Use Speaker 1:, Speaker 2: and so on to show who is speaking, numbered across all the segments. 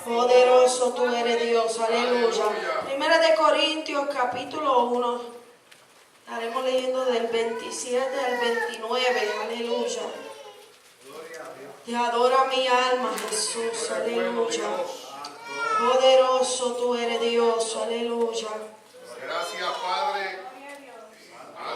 Speaker 1: Poderoso tú eres Dios, aleluya. Primera de Corintios capítulo 1. Estaremos leyendo del 27 al 29, aleluya. Te adora mi alma, Jesús, aleluya. Poderoso tú eres Dios, aleluya.
Speaker 2: Gracias, Padre.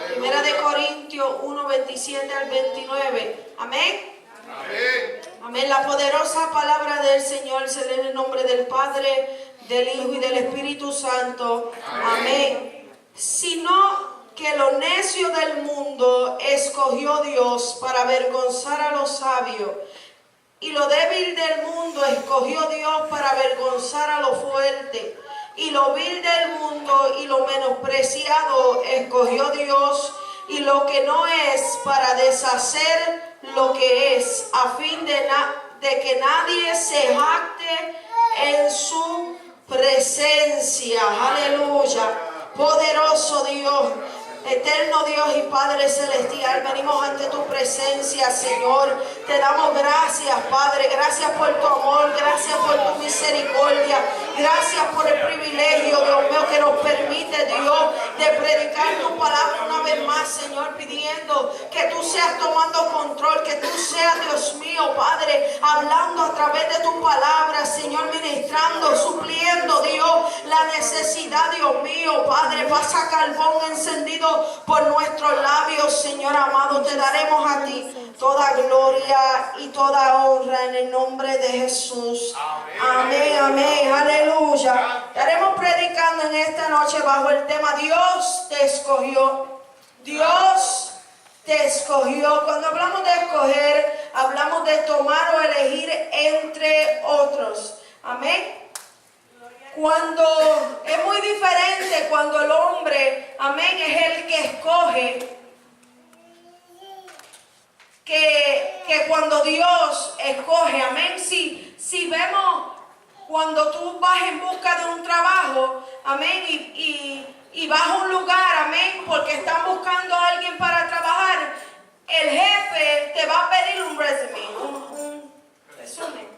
Speaker 1: Primera de Corintios 1, 27 al 29. Amén.
Speaker 2: Amén.
Speaker 1: Amén. La poderosa palabra del Señor se lee en el nombre del Padre, del Hijo y del Espíritu Santo. Amén. Sino que lo necio del mundo escogió Dios para avergonzar a los sabios, y lo débil del mundo escogió Dios para avergonzar a lo fuerte, y lo vil del mundo y lo menospreciado escogió Dios, y lo que no es, para deshacer lo que es, a fin de que nadie se jacte en su presencia. Aleluya. Poderoso Dios, eterno Dios y Padre celestial, venimos ante tu presencia, Señor. Te damos gracias, Padre. Gracias por tu amor, gracias por tu misericordia, gracias por el privilegio, Dios mío, que nos permite, Dios, de predicar tu palabra una vez más, Señor, pidiendo que tú seas tomando control, que tú seas, Dios mío, Padre, hablando a través de tu palabra, Señor, ministrando, supliendo, Dios, la necesidad, Dios mío, Padre. Pasa carbón encendido por nuestros labios, Señor amado. Te daremos a ti toda gloria y toda honra en el nombre de Jesús. Amén, amén, aleluya. Estaremos predicando en esta noche bajo el tema Dios te escogió. Dios te escogió. Cuando hablamos de escoger, hablamos de tomar o elegir entre otros. Amén. Cuando es muy diferente cuando el hombre, amén, es el que escoge, que cuando Dios escoge, amén. Si vemos cuando tú vas en busca de un trabajo, amén, y vas a un lugar, amén, porque están buscando a alguien para trabajar, el jefe te va a pedir un resumen, un resumen,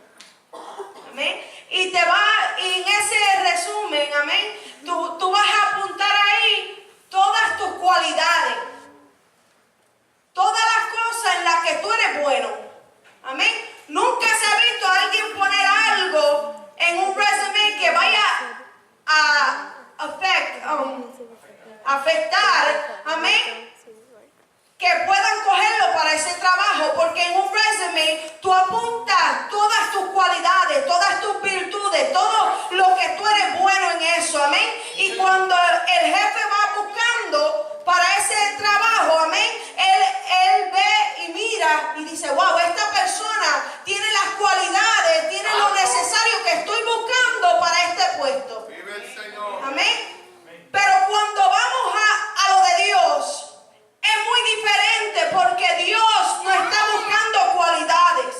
Speaker 1: amén. Y en ese resumen, amén, tú vas a apuntar ahí todas tus cualidades, todas las cosas en las que tú eres bueno, amén. Nunca se ha visto a alguien poner algo en un resumen que vaya a afectar, amén, que puedan cogerlo para ese trabajo, porque en un resumen tú apuntas todas tus cualidades, todas tus virtudes, todo lo que tú eres bueno en eso, amén. Y cuando el jefe va buscando para ese trabajo, amén, él ve y mira y dice, wow, esta persona tiene las cualidades, tiene lo necesario que estoy buscando para este puesto.
Speaker 2: Vive el Señor.
Speaker 1: Amén. Pero cuando vamos a lo de Dios, es muy diferente, porque Dios no está buscando cualidades.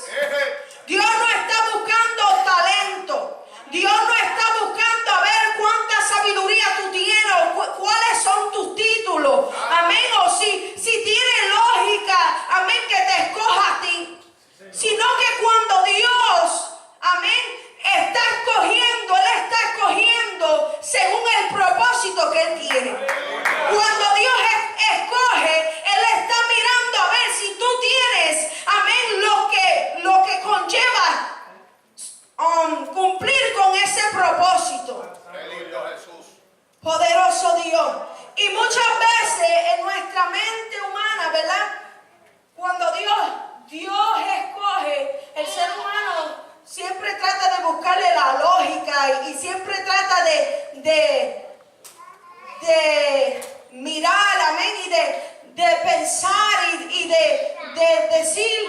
Speaker 1: Dios no está buscando talento. Dios no está buscando a ver cuánta sabiduría tú tienes o cuáles son tus títulos. Amén. O si tiene lógica, amén, que te escoja a ti. Sino que cuando Dios, amén, está escogiendo, Él está escogiendo según el propósito que Él tiene. Cuando Dios escoge, Él está mirando a ver si tú tienes, amén, lo que conlleva cumplir con ese propósito. Poderoso Dios. Y muchas veces en nuestra mente humana, ¿verdad? Cuando Dios escoge, el ser humano siempre trata de buscarle la lógica y siempre trata de mirar, amén, y de pensar y de decir,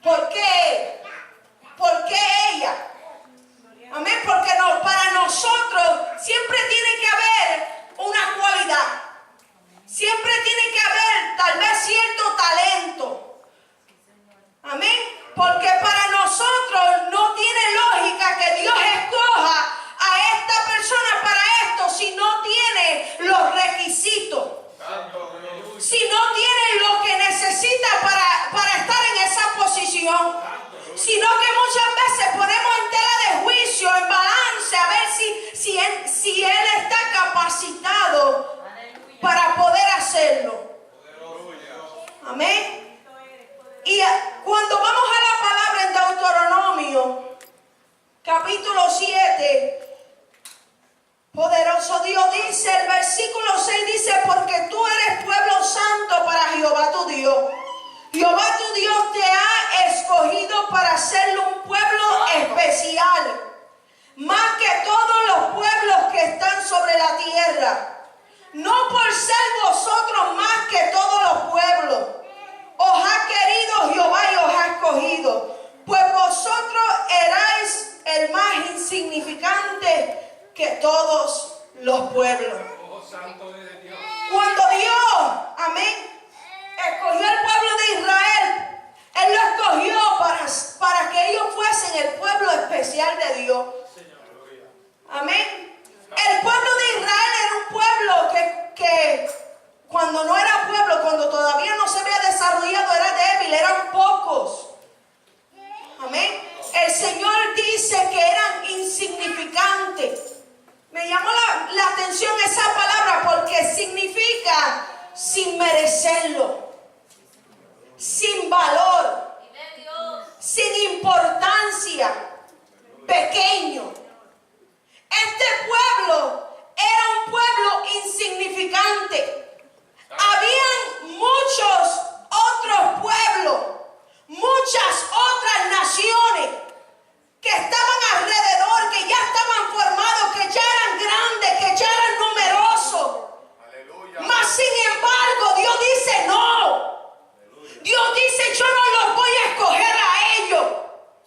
Speaker 1: ¿por qué ella? Amén, porque para nosotros siempre tiene que haber una cualidad, siempre tiene que haber tal vez cierto talento, amén, porque para nosotros no tiene lógica que Dios escoja a esta persona para esto si no tiene los requisitos, si no tiene lo que necesita para estar en esa posición, sino que muchas veces ponemos en tela de juicio capacitado para poder hacerlo. Amén. Y cuando vamos a la palabra en Deuteronomio, capítulo 7, poderoso Dios dice, el versículo 6 dice, porque tú eres pueblo santo para Jehová tu Dios. Jehová tu Dios te ha escogido para hacerlo un pueblo especial, más que todos los pueblos que están sobre la tierra. No por ser vosotros más que todos los pueblos, os ha querido Jehová y os ha escogido, pues vosotros erais el más insignificante que todos los pueblos. Cuando Dios, amén, escogió al pueblo de Israel, Él lo escogió para que ellos fuesen el pueblo especial de Dios. Amén. El pueblo de Israel era un pueblo que cuando no era pueblo, cuando todavía no se había desarrollado, era débil, eran pocos. Amén. El Señor dice que eran insignificantes. Me llamó la atención esa palabra porque significa sin merecerlo, sin valor, sin importancia, pequeño. Este pueblo era un pueblo insignificante. Habían muchos otros pueblos, muchas otras naciones que estaban alrededor, que ya estaban formados, que ya eran grandes, que ya eran numerosos. Aleluya. Mas sin embargo, Dios dice no. Dios dice, yo no los voy a escoger a ellos.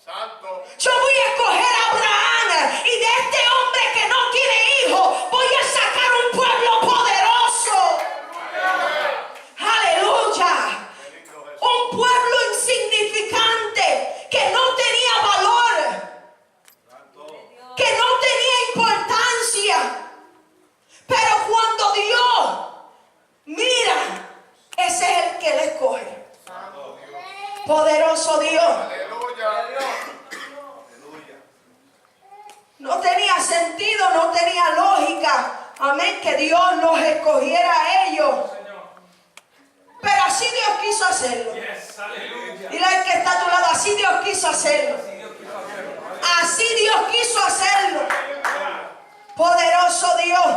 Speaker 1: Santo. Yo voy a escoger a Abraham, y de este hombre que no tiene hijos voy a sacar un pueblo poderoso. Aleluya. Un pueblo insignificante que no tenía valor, que no tenía importancia. Pero cuando Dios mira, ese es el que le escoge. Poderoso Dios. No tenía sentido, no tenía lógica, amén, que Dios los escogiera a ellos. Pero así Dios quiso hacerlo. Dile al que está a tu lado, así Dios quiso hacerlo. Así Dios quiso hacerlo. Poderoso Dios.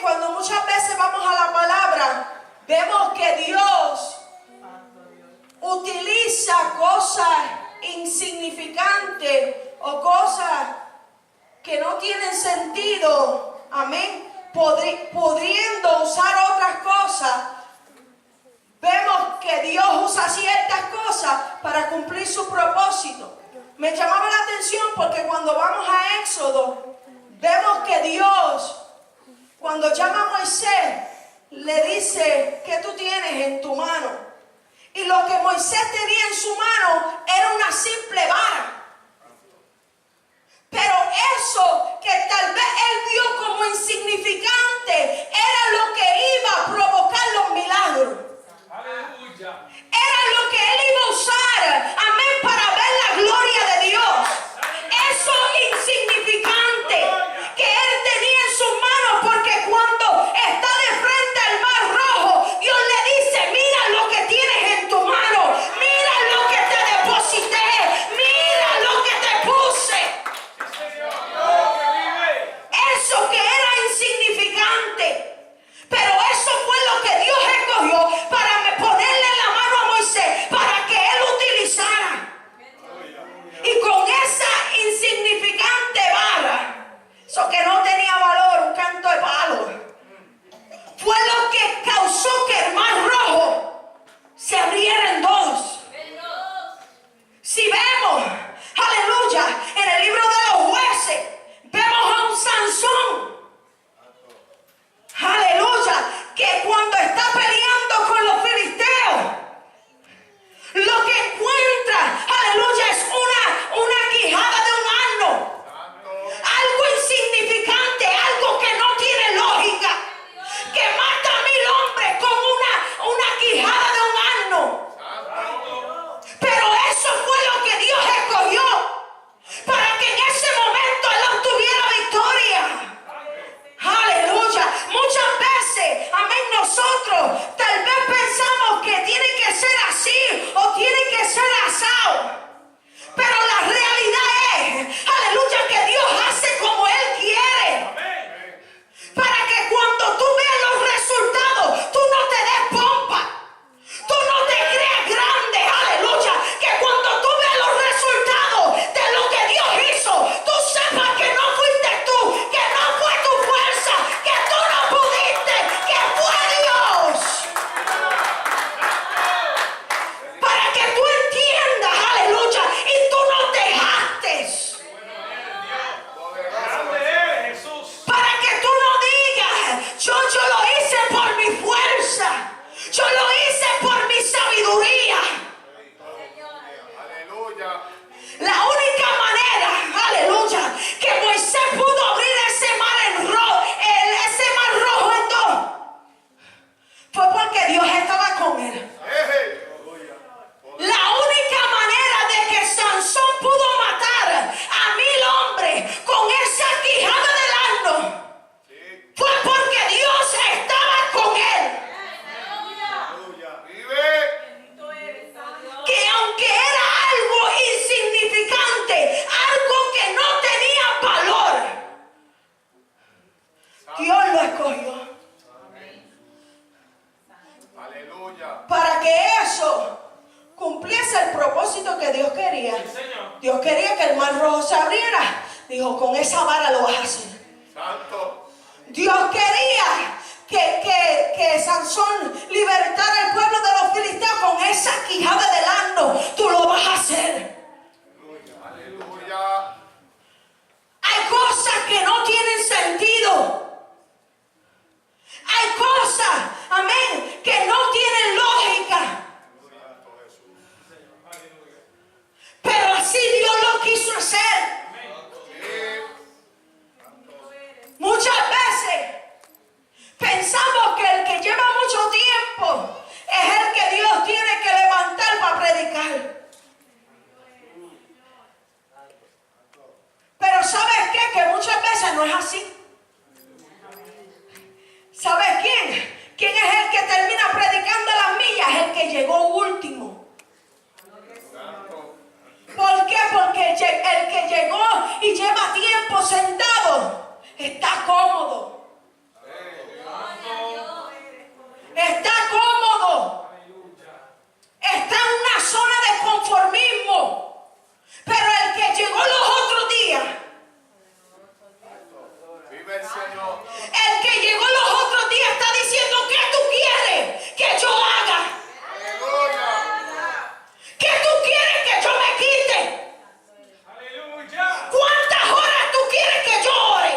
Speaker 1: Cuando muchas veces vamos a la palabra, vemos que Dios utiliza cosas insignificantes o cosas que no tienen sentido, amén, pudiendo usar otras cosas. Vemos que Dios usa ciertas cosas para cumplir su propósito. Me llamaba la atención porque cuando vamos a Éxodo, vemos que Dios, cuando llama a Moisés, le dice, ¿qué tú tienes en tu mano? Y lo que Moisés tenía en su mano era una simple vara. Pero eso que tal vez él vio como insignificante era lo que iba a provocar los milagros. Aleluya. Era lo que él iba a usar, amén, para ver la gloria de Dios. Eso insignificante que él tenía en sus manos, porque cuando está de frente al mar rojo, Dios le dice, mira lo que tienes en tu mano, mira lo que te deposité, mira lo que te puse. Eso que era insignificante, pero eso fue lo que Dios escogió pasado. Pero la realidad es, aleluya, que Dios hace como Él quiere. Para que cuando tú veas los resultados, tú no te des pompa. Tú no te creas grande, aleluya. Que cuando tú veas los resultados de lo que Dios hizo, tú sepas que no fuiste tú, que no fue tu fuerza, que tú no pudiste, que fue Dios. Para que tú entiendas, aleluya, y tú no te jactes. Para que tú no digas, yo lo hice por mi fuerza, yo lo hice por mi sabiduría.
Speaker 2: Aleluya.
Speaker 1: La única manera, aleluya, que Moisés pudo abrir ese mar rojo en dos, fue porque Dios estaba con él. La única manera de que Sansón pudo matar a 1000 hombres con esa quijada del asno fue porque Dios estaba con él. Que aunque era algo insignificante, algo que no tenía valor, Dios lo escogió.
Speaker 2: Aleluya.
Speaker 1: Para que eso cumpliese el propósito que Dios quería. Dios quería que el mar rojo se abriera. Dijo, con esa vara lo vas a hacer.
Speaker 2: Santo.
Speaker 1: Dios quería que Sansón libertara al pueblo de los filisteos con esa quijada del asno. Tú lo vas a hacer.
Speaker 2: Aleluya.
Speaker 1: Hay cosas que no tienen sentido. Hay cosas, amén, que no tienen lógica. Pero así Dios lo quiso hacer. Muchas veces pensamos que el que lleva mucho tiempo es el que Dios tiene que levantar para predicar. Pero ¿sabes qué? Que muchas veces no es así. ¿Sabes quién? ¿Quién es el que termina predicando las millas? El que llegó último. ¿Por qué? Porque el que llegó y lleva tiempo sentado está cómodo. Está cómodo. Está en una zona de conformismo. Pero el que llegó los otros días,
Speaker 2: Vive el Señor.
Speaker 1: el que llegó los otros días está diciendo, ¿qué tú quieres que yo haga?
Speaker 2: Aleluya.
Speaker 1: ¿Qué tú quieres que yo me quite? ¿Cuántas horas tú quieres que yo ore?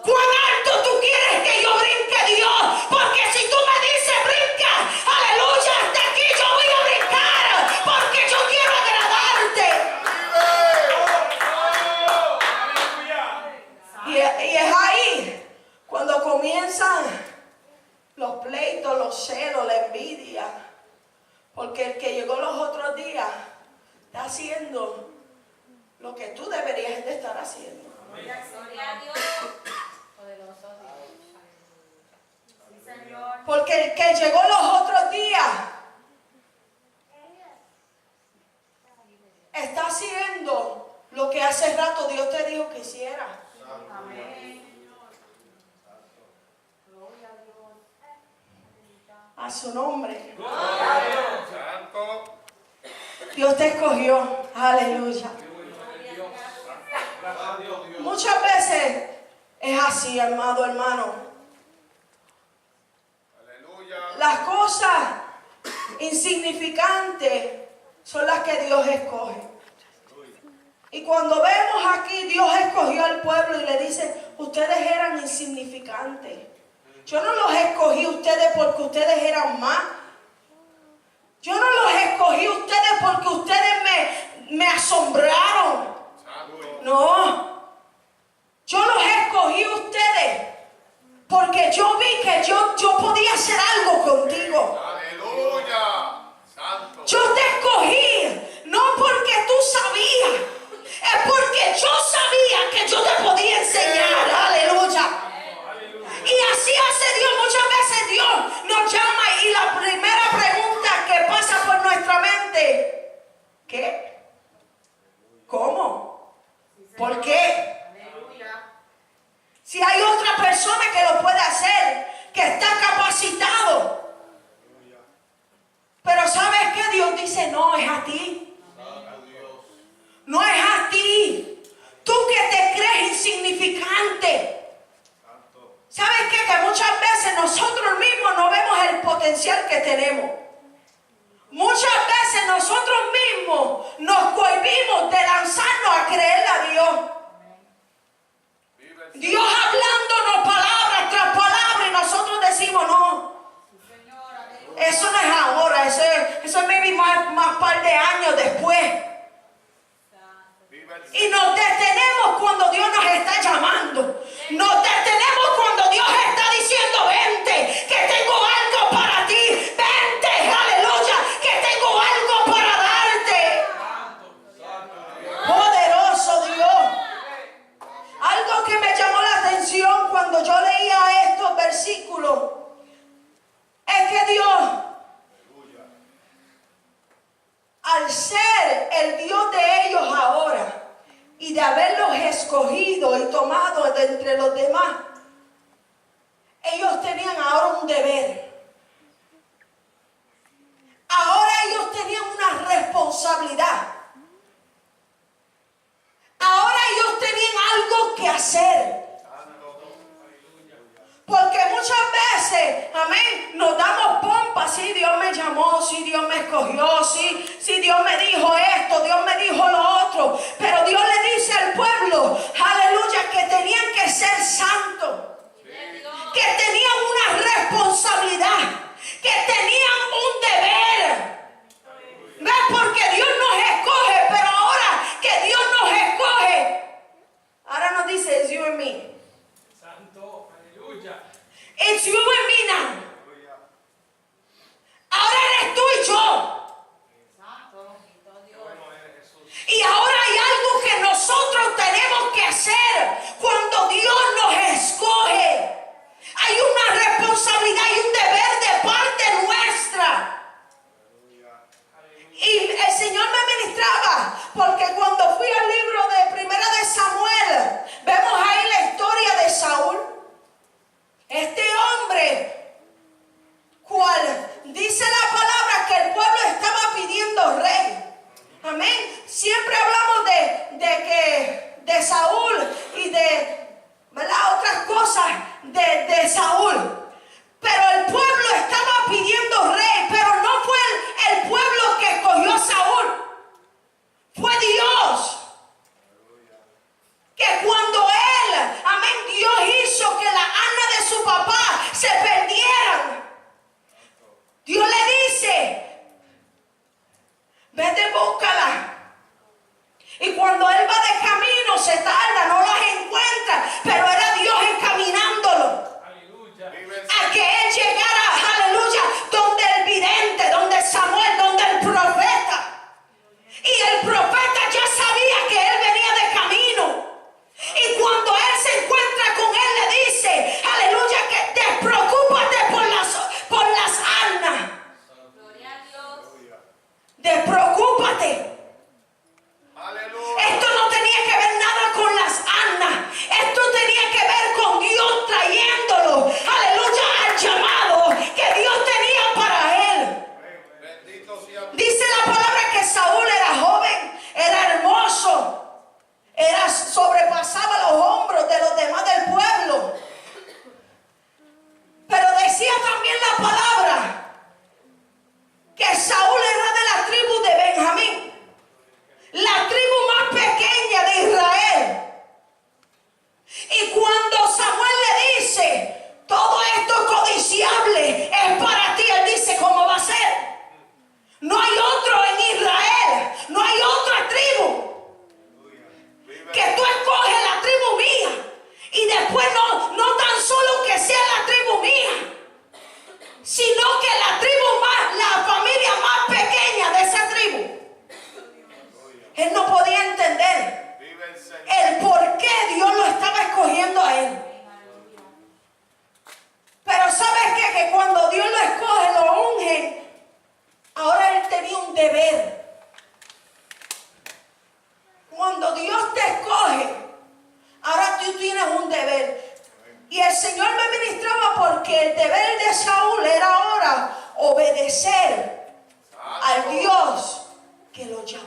Speaker 1: ¿Cuán alto tú quieres que yo brinque, Dios? Porque si tú me dices brinca, aleluya, hasta aquí yo voy a brincar, porque yo quiero agradarte. Y es ahí cuando comienzan los pleitos, los celos, la envidia. Porque el que llegó los otros días está haciendo lo que tú deberías de estar haciendo. Porque el que llegó los otros días está haciendo lo que hace rato Dios te dijo que hiciera. A su nombre.
Speaker 2: Santo.
Speaker 1: Dios te escogió. Aleluya. Muchas veces es así, amado hermano.
Speaker 2: Aleluya.
Speaker 1: Las cosas insignificantes son las que Dios escoge. Y cuando vemos aquí, Dios escogió al pueblo y le dice, ustedes eran insignificantes. Yo no los escogí ustedes porque ustedes eran más. Yo no los escogí ustedes porque ustedes me asombraron. No. Yo los escogí ustedes porque yo vi que yo podía hacer algo contigo.
Speaker 2: Aleluya. Santo.
Speaker 1: Yo te escogí no porque tú sabías, es porque yo sabía que yo te podía enseñar. Aleluya. Y así hace Dios. Muchas veces Dios nos llama y la primera pregunta poder que tenemos. Muchas veces nosotros mismos nos cohibimos de lanzarnos a creerle a Dios. Dios hablándonos palabra tras palabra y nosotros decimos no. Eso no es ahora, eso es maybe más par de años después. Y nos detenemos cuando Dios nos está llamando. Nos detenemos cuando Dios está diciendo vente, que tengo algo para ti. Vente, aleluya, que tengo algo para darte. Poderoso Dios. Algo que me llamó la atención cuando yo leía estos versículos es que Dios, al ser el Dios de ellos ahora y de haberlos escogido y tomado de entre los demás, ellos tenían ahora un deber. Ahora ellos tenían una responsabilidad. Ahora ellos tenían algo que hacer. Porque muchas veces, amén, nos damos pompa. Sí, Dios me llamó, sí, Dios me escogió, sí, Dios me dijo esto, Dios me dijo lo otro. Pero Dios le dice al pueblo, aleluya, que tenían que ser santos. Que tenían una responsabilidad. Que tenían un deber. ¿Ves? Porque Dios nos escoge, pero ahora que Dios nos escoge, ahora nos dice, it's you and me.
Speaker 3: Santo, aleluya.
Speaker 1: It's you and me now. Ahora eres tú y yo. Y ahora hay algo que nosotros tenemos que hacer cuando Dios nos escoge. Hay una responsabilidad y un deber de parte nuestra. Y el Señor me ministraba, porque cuando fui al libro de Primera de Samuel, vemos ahí la historia de Saúl. Este hombre, cual dice la palabra que el pueblo estaba pidiendo rey. Amén. Siempre hablamos de Saúl y de, ¿verdad?, otras cosas de Saúl. Pero el pueblo estaba pidiendo rey, pero no fue el pueblo que escogió a Saúl. Fue Dios. Que cuando él, amén, Dios hizo que la alma de su papá se perdieran. Dios le dice, vete, búscala. Y cuando él va de camino, se tarda, no las encuentra, pero era Dios encaminándolo. A que él llegara, aleluya, donde el vidente, donde Samuel, donde el profeta. Y el profeta ya sabía que él venía de camino. Y cuando él se encuentra con él, le dice, aleluya, que despreocúpate por las almas.
Speaker 4: Gloria a Dios.
Speaker 1: Despreocúpate.
Speaker 2: Aleluya.
Speaker 1: Esto no tenía que ver nada con las almas. Esto tenía que ver con Dios trayéndolo, aleluya, al llamado que Dios tenía para él.
Speaker 2: Bendito sea.
Speaker 1: Dice la palabra que Saúl era joven, era hermoso, sobrepasaba los hombros de los demás del pueblo. Pero decía también la palabra que Saúl era de la tribu de Benjamín, la tribu más pequeña de Israel. Y cuando Samuel le dice, todo esto codiciable es para ti, él dice, ¿cómo va a ser? No hay otro en Israel, no hay otra tribu. Que tú escoges la tribu mía. Y después no tan solo que sea la tribu mía, sino que la familia más pequeña de esa tribu. Él no podía entender el por qué Dios lo estaba escogiendo a él. Pero ¿sabes qué? Que cuando Dios lo escoge, lo unge, ahora él tenía un deber. Cuando Dios te escoge, ahora tú tienes un deber. Y el Señor me ministraba porque el deber de Saúl era ahora obedecer al Dios que lo llamó.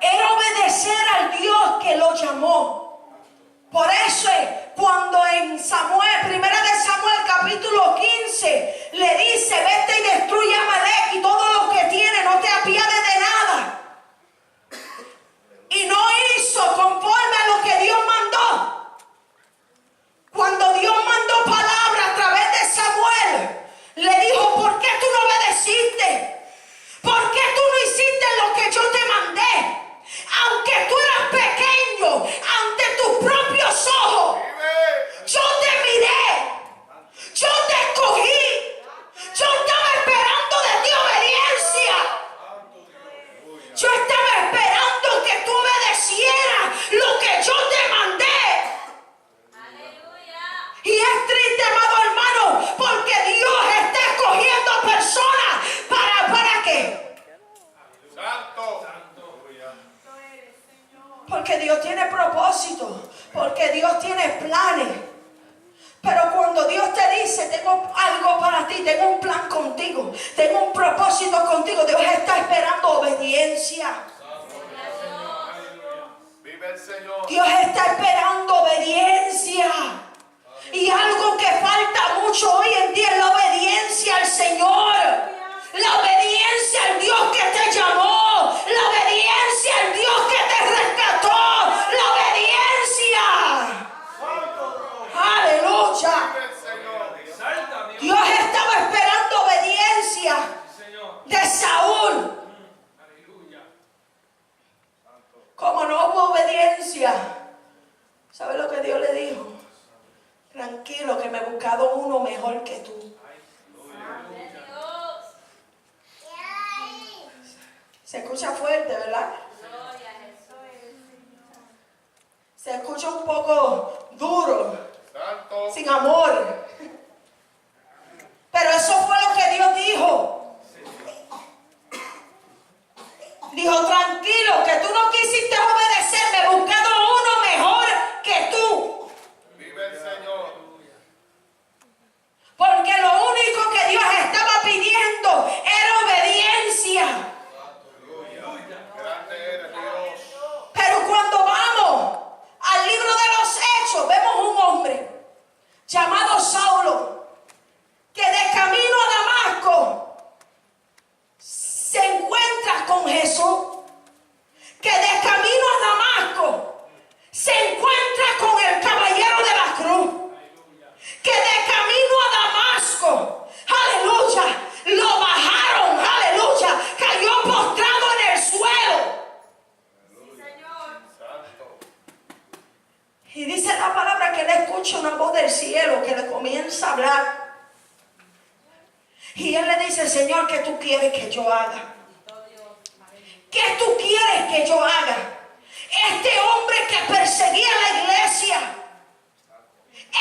Speaker 1: Era obedecer al Dios que lo llamó. Por eso cuando en Samuel, Primera de Samuel capítulo 15, Dios tiene planes. Pero cuando Dios te dice, tengo algo para ti, tengo un plan contigo, tengo un propósito contigo, Dios está esperando obediencia.
Speaker 2: Vive el Señor.
Speaker 1: Dios está esperando obediencia. Y algo que falta mucho hoy en día es la obediencia al Señor. La obediencia al Dios que te llamó. La obediencia al Dios que te rescató. La obediencia. Aleluya.
Speaker 2: Vive el Señor.
Speaker 3: Salta, Dios.
Speaker 1: Dios estaba esperando obediencia
Speaker 3: Señor.
Speaker 1: de Saúl.
Speaker 3: Aleluya.
Speaker 1: Como no hubo obediencia, ¿sabe lo que Dios le dijo? Tranquilo, que me he buscado uno mejor que tú. Se escucha fuerte, ¿verdad? Se escucha un poco duro,
Speaker 2: Santo.
Speaker 1: sin amor. Pero eso fue lo que Dios dijo. Dijo, tranquilo, que tú no quisiste obedecer, me he buscado uno mejor que tú.
Speaker 2: Vive el Señor.
Speaker 1: Porque lo único que Dios estaba pidiendo era obediencia.
Speaker 2: Grande eres Dios.
Speaker 1: Pero cuando vamos al libro de los Hechos, vemos un hombre llamado Saulo, que de camino a Damasco se encuentra con Jesús, que de camino a Damasco se encuentra con el caballero de la cruz, que de camino a Damasco, aleluya, lo bajaron, aleluya, cayó postrado en el suelo.
Speaker 2: Santo.
Speaker 1: Y dice la palabra que él escucha una voz del cielo que le comienza a hablar. Y él le dice, Señor, ¿qué tú quieres que yo haga? ¿Qué tú quieres que yo haga? Este hombre que perseguía la iglesia,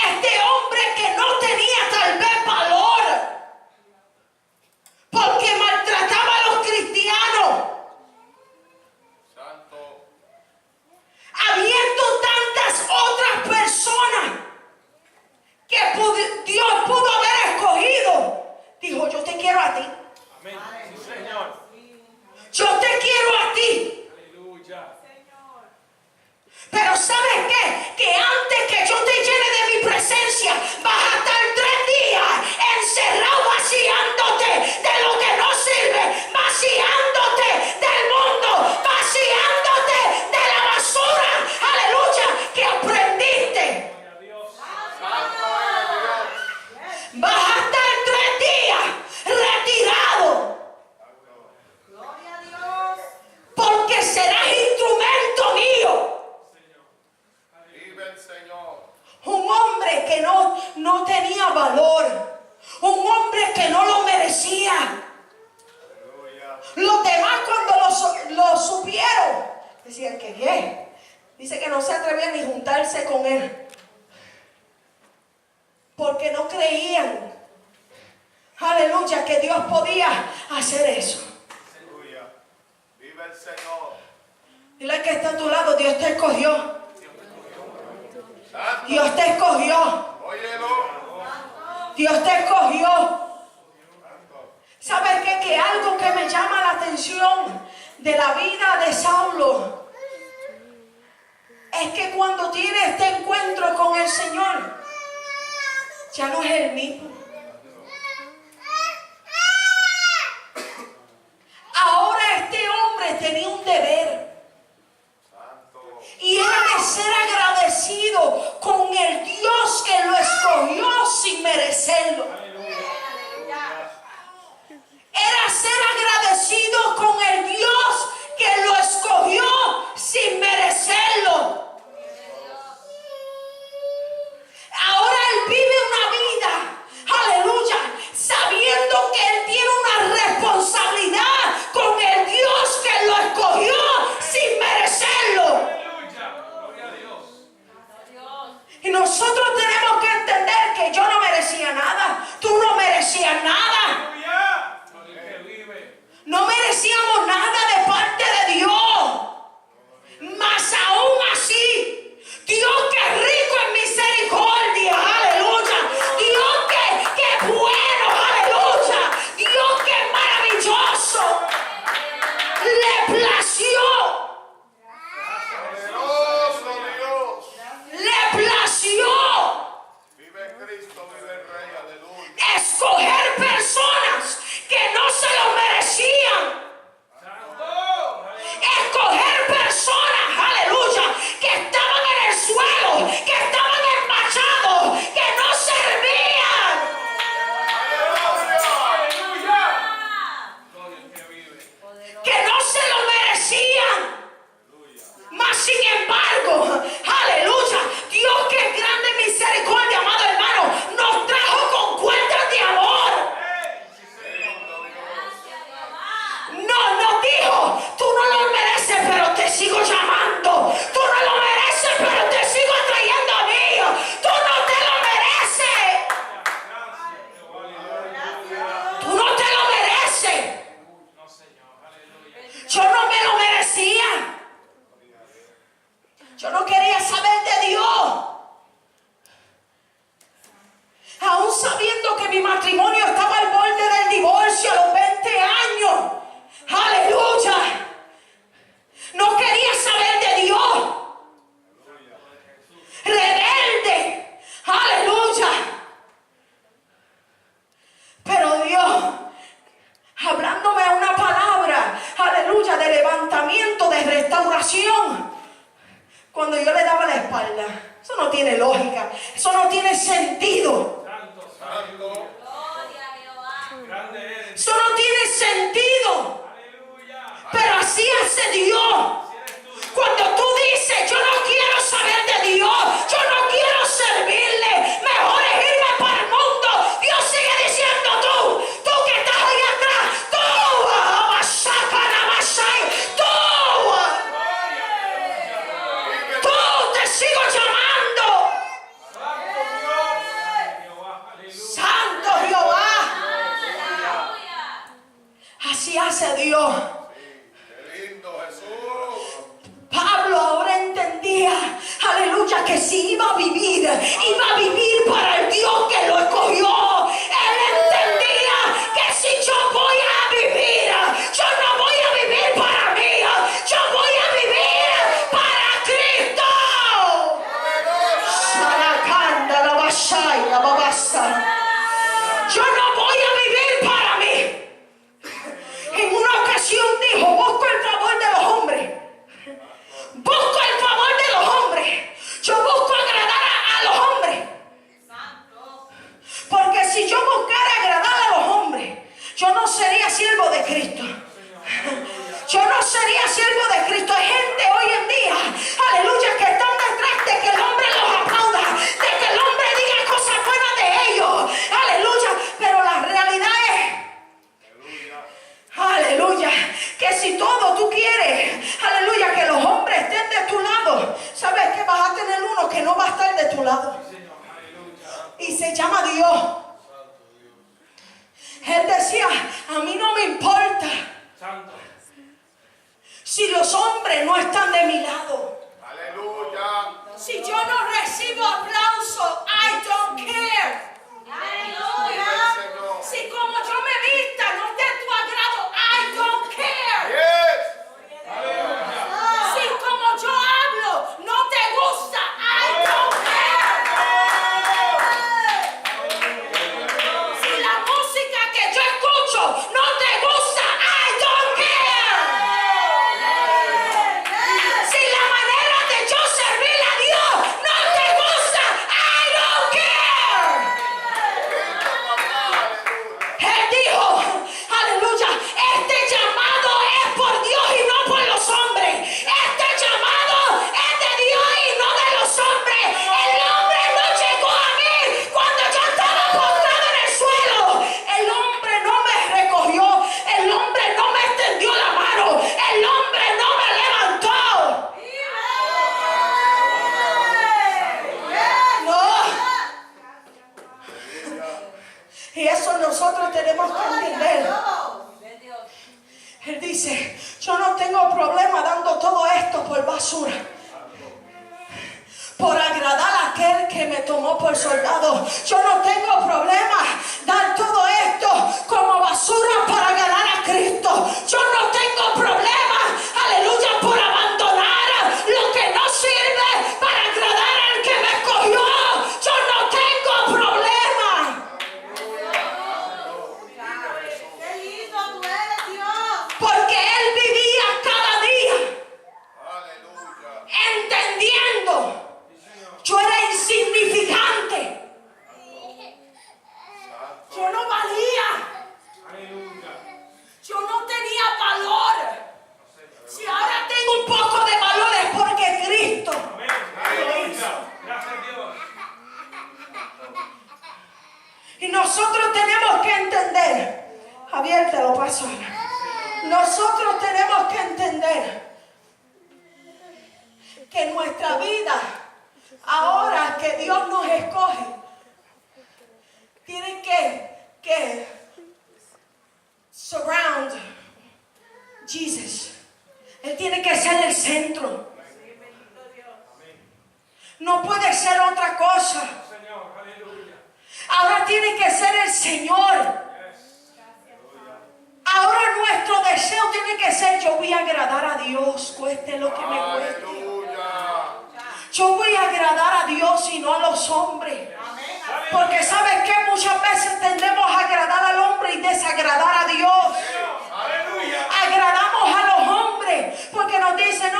Speaker 1: este hombre que no tenía tal vez valor, porque maltrataba a los cristianos,
Speaker 2: Santo.
Speaker 1: habiendo tantas otras personas que Dios pudo haber escogido, dijo, yo te quiero a ti.
Speaker 3: Amén. Sí, Señor.
Speaker 1: Yo te quiero a ti.
Speaker 3: Aleluya.
Speaker 1: Pero ¿sabes qué? Que antes que yo te llene de mi presencia, vas a estar 3 días encerrado vaciándote de lo que no sirve, vaciándote del mundo, vaciándote de la basura, aleluya, que aprendiste.
Speaker 3: Gloria a Dios.
Speaker 2: Santo eres Dios.
Speaker 1: Vas a estar 3 días retirado, porque serás instrumento mío.
Speaker 2: Vive el Señor.
Speaker 1: Un hombre que no tenía valor. Un hombre que no lo merecía.
Speaker 2: Aleluya.
Speaker 1: Los demás cuando lo supieron, decían que bien. Dice que no se atrevían ni juntarse con él. Porque no creían, aleluya, que Dios podía hacer eso.
Speaker 2: Aleluya. Vive el Señor.
Speaker 1: Dile que está a tu lado, Dios te escogió.
Speaker 2: Santo.
Speaker 1: Dios te escogió.
Speaker 2: Óyelo.
Speaker 1: Dios te escogió. ¿Sabes qué? Que algo que me llama la atención de la vida de Saulo es que cuando tiene este encuentro con el Señor, ya no es el mismo. Ahora este hombre tenía un deber.
Speaker 2: Santo.
Speaker 1: Y era de ser agradecido con el Dios que lo escogió sin merecerlo. Era ser agradecido con el Dios que lo escogió sin merecerlo. Ahora él vive una vida, restauración cuando yo le daba la espalda. Eso no tiene lógica, eso no tiene sentido.
Speaker 3: Santo,
Speaker 2: Santo.
Speaker 4: Gloria a Jehová.
Speaker 3: grande eres.
Speaker 1: Eso no tiene sentido.
Speaker 3: Aleluya.
Speaker 1: Pero así hace Dios.
Speaker 3: Si eres tú,
Speaker 1: Cuando tú dices, yo no quiero saber de Dios, yo no quiero servirle, mejor es irme para el mundo. Dios sigue diciendo, tú que estás ahí atrás, tú te sigo llamando.
Speaker 3: Santo Dios. Jehová, aleluya.
Speaker 1: Santo Jehová.
Speaker 4: Aleluya.
Speaker 1: Así hace Dios.
Speaker 2: Qué lindo Jesús.
Speaker 1: Pablo ahora entendía, aleluya, que si iba a vivir para el Dios que lo escogió. Él entendía que si yo voy a vivir, yo no voy a vivir para mí, yo voy a vivir para Cristo. Saracanda, la basaya, babasa. Yo no voy a vivir para mí. En una ocasión dijo, busco el favor de los hombres. Busco el favor de los hombres. Yo busco agradar a los hombres.
Speaker 4: Santo.
Speaker 1: Porque si yo buscara agradar a los hombres, yo no sería siervo de Cristo. Yo no sería siervo de Cristo. Hay gente hoy en día, aleluya, que están detrás de que el hombre los aplauda, de que el hombre diga cosas buenas de ellos. Aleluya. Pero la realidad es, aleluya, que si todo tú quieres, aleluya, que los hombres estén de tu lado, sabes que vas a tener uno que no va a estar de tu lado.
Speaker 3: Señor, aleluya.
Speaker 1: Y se llama Dios. Él decía, a mí no me importa
Speaker 3: Santo.
Speaker 1: si los hombres no están de mi lado.
Speaker 2: Aleluya.
Speaker 1: Si yo no recibo aplauso, I don't care.
Speaker 4: Aleluya.
Speaker 2: Señor.
Speaker 1: Si como yo me vista no esté a tu agrado, I don't care.
Speaker 2: Yes.
Speaker 3: Aleluya.
Speaker 1: Si como yo hablo no te gusta, I don't care. Si la música que yo escucho no te gusta, I don't care. Si la manera de yo servir a Dios no te gusta, I don't care. Él dijo, aleluya, este llamado es por Dios y no por los hombres. Este llamado es de Dios y no de los hombres. El hombre no llegó a mí cuando yo estaba postrado en el suelo. El hombre no me recogió. El hombre no me extendió la mano. El hombre no me levantó. No. Y eso nosotros tenemos que entender. Él dice, yo no tengo problema dando todo esto por basura. Por agradar a aquel que me tomó por soldado. Yo no tengo problema dar todo esto como basura para ganar a Cristo. Yo no tengo problema, aleluya, por abandonar lo que no sirve para agradar al que me escogió. Yo no tengo problema.
Speaker 4: Qué lindo tú eres, Dios.
Speaker 1: Porque él vivía cada día
Speaker 2: Aleluya.
Speaker 1: entendiendo. Yo era insignificante. Yo no valía.
Speaker 3: Aleluya.
Speaker 1: Yo no tenía valor. Si ahora tengo un poco de valor es porque Cristo.
Speaker 3: Amén. Aleluya. Gracias a Dios.
Speaker 1: Y nosotros tenemos que entender. Javier, te lo paso ahora. Nosotros tenemos que entender que nuestra vida, ahora que Dios nos escoge, tiene que surround Jesus. Él tiene que ser el centro. No puede ser otra cosa.
Speaker 3: Señor, aleluya.
Speaker 1: Ahora tiene que ser el Señor. Ahora nuestro deseo tiene que ser, yo voy a agradar a Dios, cueste lo que me cueste.
Speaker 2: Aleluya.
Speaker 1: Yo voy a agradar a Dios y no a los hombres. Porque sabes que muchas veces tendemos a agradar al hombre y desagradar a Dios.
Speaker 3: Aleluya.
Speaker 1: Agradamos a los hombres porque nos dicen, no,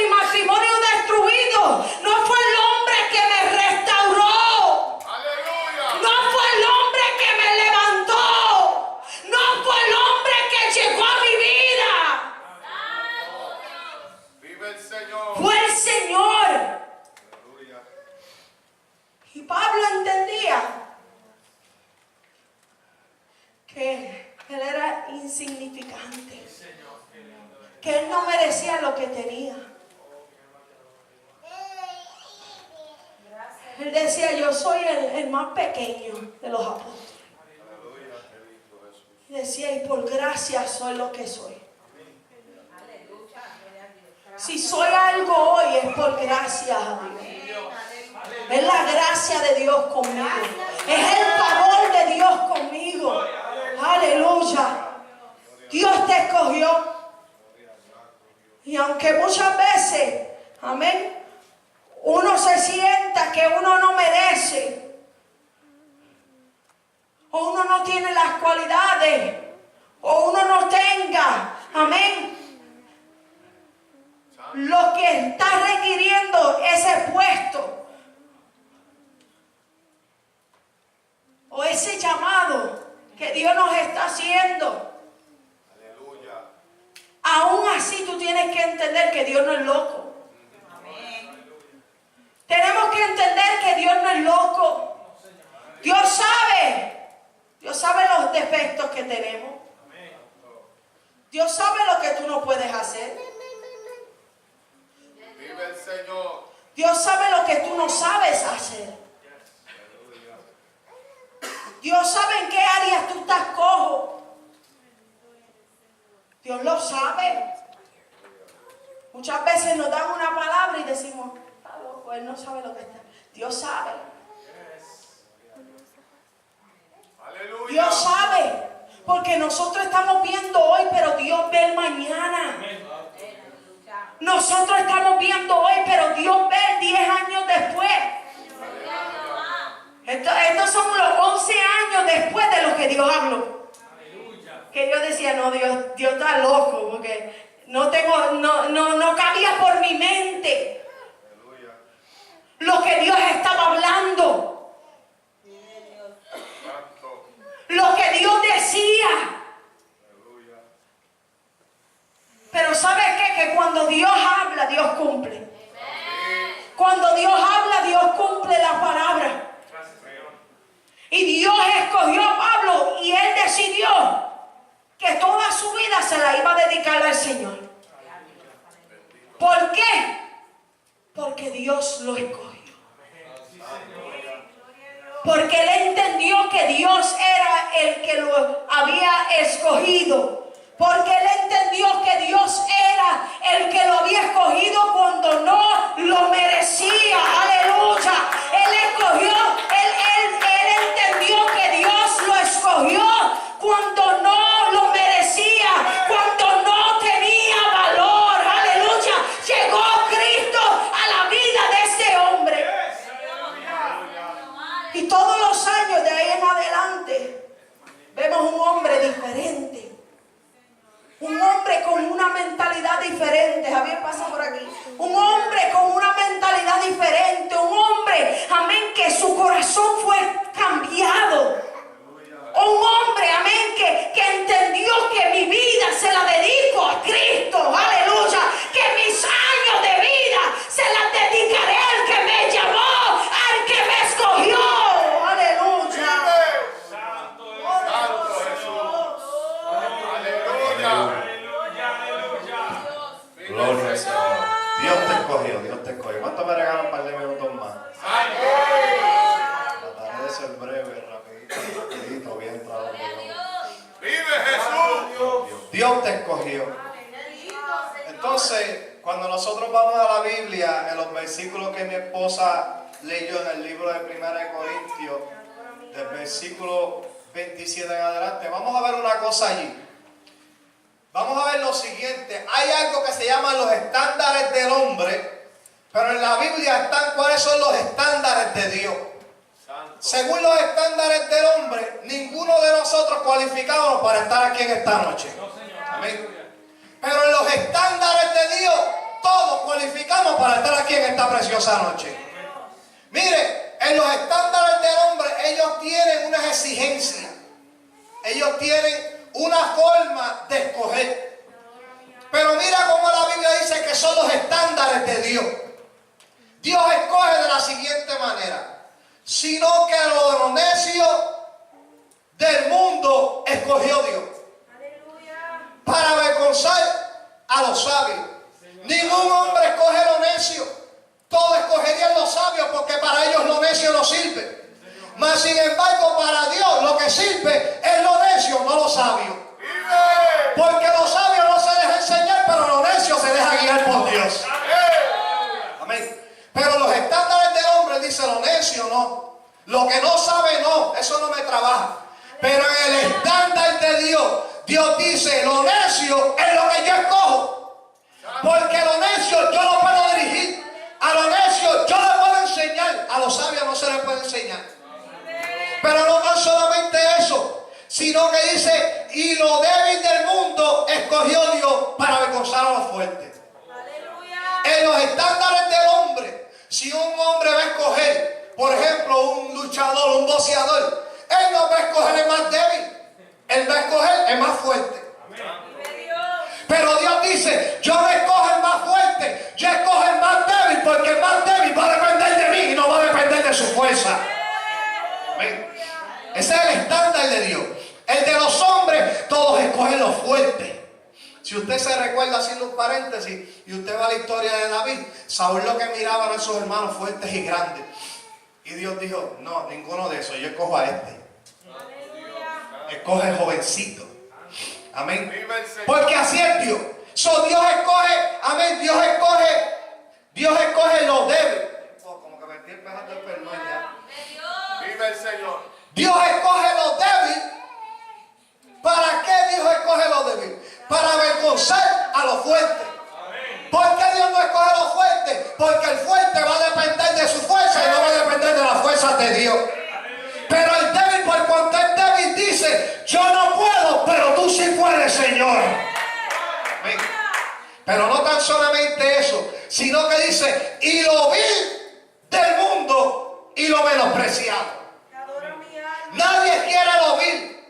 Speaker 1: mi matrimonio destruido, no fue el hombre que me restauró.
Speaker 2: Aleluya.
Speaker 1: No fue el hombre que me levantó. No fue el hombre que llegó a mi vida.
Speaker 2: Vive el Señor.
Speaker 1: Fue el Señor.
Speaker 2: Aleluya.
Speaker 1: Y Pablo entendía que él era insignificante, que él no merecía lo que tenía. Él decía, yo soy el más pequeño de los apóstoles.
Speaker 2: Aleluya. Qué lindo Jesús.
Speaker 1: Y decía, y por gracia soy lo que soy. Si soy algo hoy es por gracias a Dios. Es la gracia de Dios conmigo. Es el favor de Dios conmigo. Aleluya. Dios te escogió. Y aunque muchas veces, amén, uno se sienta que uno no merece, o uno no tiene las cualidades, o uno no tenga, amén, lo que está requiriendo ese puesto o ese llamado que Dios nos está haciendo.
Speaker 2: Aleluya.
Speaker 1: Aún así tú tienes que entender que Dios no es loco. Tenemos que entender que Dios no es loco. Dios sabe los defectos que tenemos. Dios sabe lo que tú no puedes hacer.
Speaker 2: Vive el Señor.
Speaker 1: Dios sabe lo que tú no sabes hacer. Dios sabe en qué áreas tú estás cojo. Dios lo sabe. Muchas veces nos dan una palabra y decimos, está loco, él no sabe lo que está. Dios sabe.
Speaker 2: Aleluya.
Speaker 1: Dios sabe. Porque nosotros estamos viendo hoy, pero Dios ve el mañana. Nosotros estamos viendo hoy, pero Dios ve 10 años después. Estos son los 11 años después de lo que Dios habló. Que yo decía, no, Dios está loco, porque no cabía por mi mente lo que Dios estaba hablando,
Speaker 2: Santo.
Speaker 1: lo que Dios decía.
Speaker 2: Aleluya.
Speaker 1: Pero ¿sabes qué? Que cuando Dios habla, Dios cumple. Cuando Dios habla, Dios cumple la palabra. Y Dios escogió a Pablo y él decidió que toda su vida se la iba a dedicar al Señor. ¿Por qué? Porque Dios lo escogió. Porque él entendió que Dios era el que lo había escogido. Porque él entendió que Dios era el que lo había escogido cuando no lo merecía. Aleluya. Él escogió, él entendió que Dios lo escogió cuando no lo merecía, cuando no tenía valor. Aleluya. Llegó Cristo a la vida de este hombre. Y todos los años de ahí en adelante vemos un hombre diferente. Un hombre con una mentalidad diferente. Javier, pasa por aquí. Un hombre con una mentalidad diferente. Un hombre, amén, que su corazón fue cambiado. Un hombre, amén, que entendió que mi vida se la dedico a Cristo. Aleluya. Que mis años de vida se las dedicaré al que me llamó, al que me escogió. Aleluya.
Speaker 2: Santo Jesús. Aleluya.
Speaker 5: Gloria al Señor. Dios te escogió, Dios te escogió. ¿Cuánto me regalan un par de minutos más? Trataré de ser breve, rapidito, bien trabajo.
Speaker 2: Vive Jesús.
Speaker 5: Dios te escogió. Entonces, cuando nosotros vamos a la Biblia, en los versículos que mi esposa leyó en el libro de 1 Corintios, del versículo 27 en adelante, vamos a ver una cosa allí. Vamos a ver lo siguiente. Hay algo que se llama los estándares del hombre, pero en la Biblia están cuáles son los estándares de Dios. Según los estándares del hombre, ninguno de nosotros cualificamos para estar aquí en esta noche. Amén. Pero en los estándares de Dios, todos cualificamos para estar aquí en esta preciosa noche. Mire, en los estándares del hombre, ellos tienen unas exigencias. Ellos tienen una forma de escoger. Pero mira cómo la Biblia dice que son los estándares de Dios. Dios escoge de la siguiente manera: sino que lo necio del mundo escogió Dios para avergonzar a los sabios. Ningún hombre escoge lo necio. Todos escogerían los sabios porque para ellos lo necio no sirve. Mas sin embargo para Dios lo que sirve es lo necio, no lo sabio. Porque los sabios no se dejan enseñar, pero lo necio se deja guiar por Dios. Amén. Pero los estándares del hombre dice lo necio no. Lo que no sabe no, eso no me trabaja. Pero en el estándar de Dios, Dios dice lo necio es lo que yo escojo. Porque lo necio yo lo puedo dirigir. A lo necio yo le puedo enseñar. A los sabios no se les puede enseñar. Pero no tan solamente eso, sino que dice, y lo débil del mundo escogió Dios para avergonzar a los fuertes. En los estándares del hombre, si un hombre va a escoger, por ejemplo, un luchador, un boxeador, él no va a escoger el más débil, él va a escoger el más fuerte. Pero Dios dice, yo no escojo el más fuerte, yo escojo el más débil, porque el más débil va a depender de mí y no va a depender de su fuerza. Amén. Ese es el estándar de Dios. El de los hombres, todos escogen los fuertes. Si usted se recuerda, haciendo un paréntesis, y usted va a la historia de David, Saúl lo que miraba eran sus hermanos fuertes y grandes. Y Dios dijo, no, ninguno de esos, yo escojo a este. Escoge el jovencito. Amén. Porque así es Dios. Dios escoge, amén, Dios escoge los débiles. Como que me estoy empezando a enfermar ya.
Speaker 2: Vive el Señor.
Speaker 5: Dios escoge los débiles. ¿Para qué Dios escoge los débiles? Para avergonzar a los fuertes. ¿Por qué Dios no escoge a los fuertes? Porque el fuerte va a depender de su fuerza y no va a depender de las fuerzas de Dios. Pero el débil, por cuanto es débil, dice, yo no puedo, pero tú sí puedes, Señor. Amén. Pero no tan solamente eso, sino que dice, y lo vil del mundo y lo menospreciado. Nadie quiere lo vil,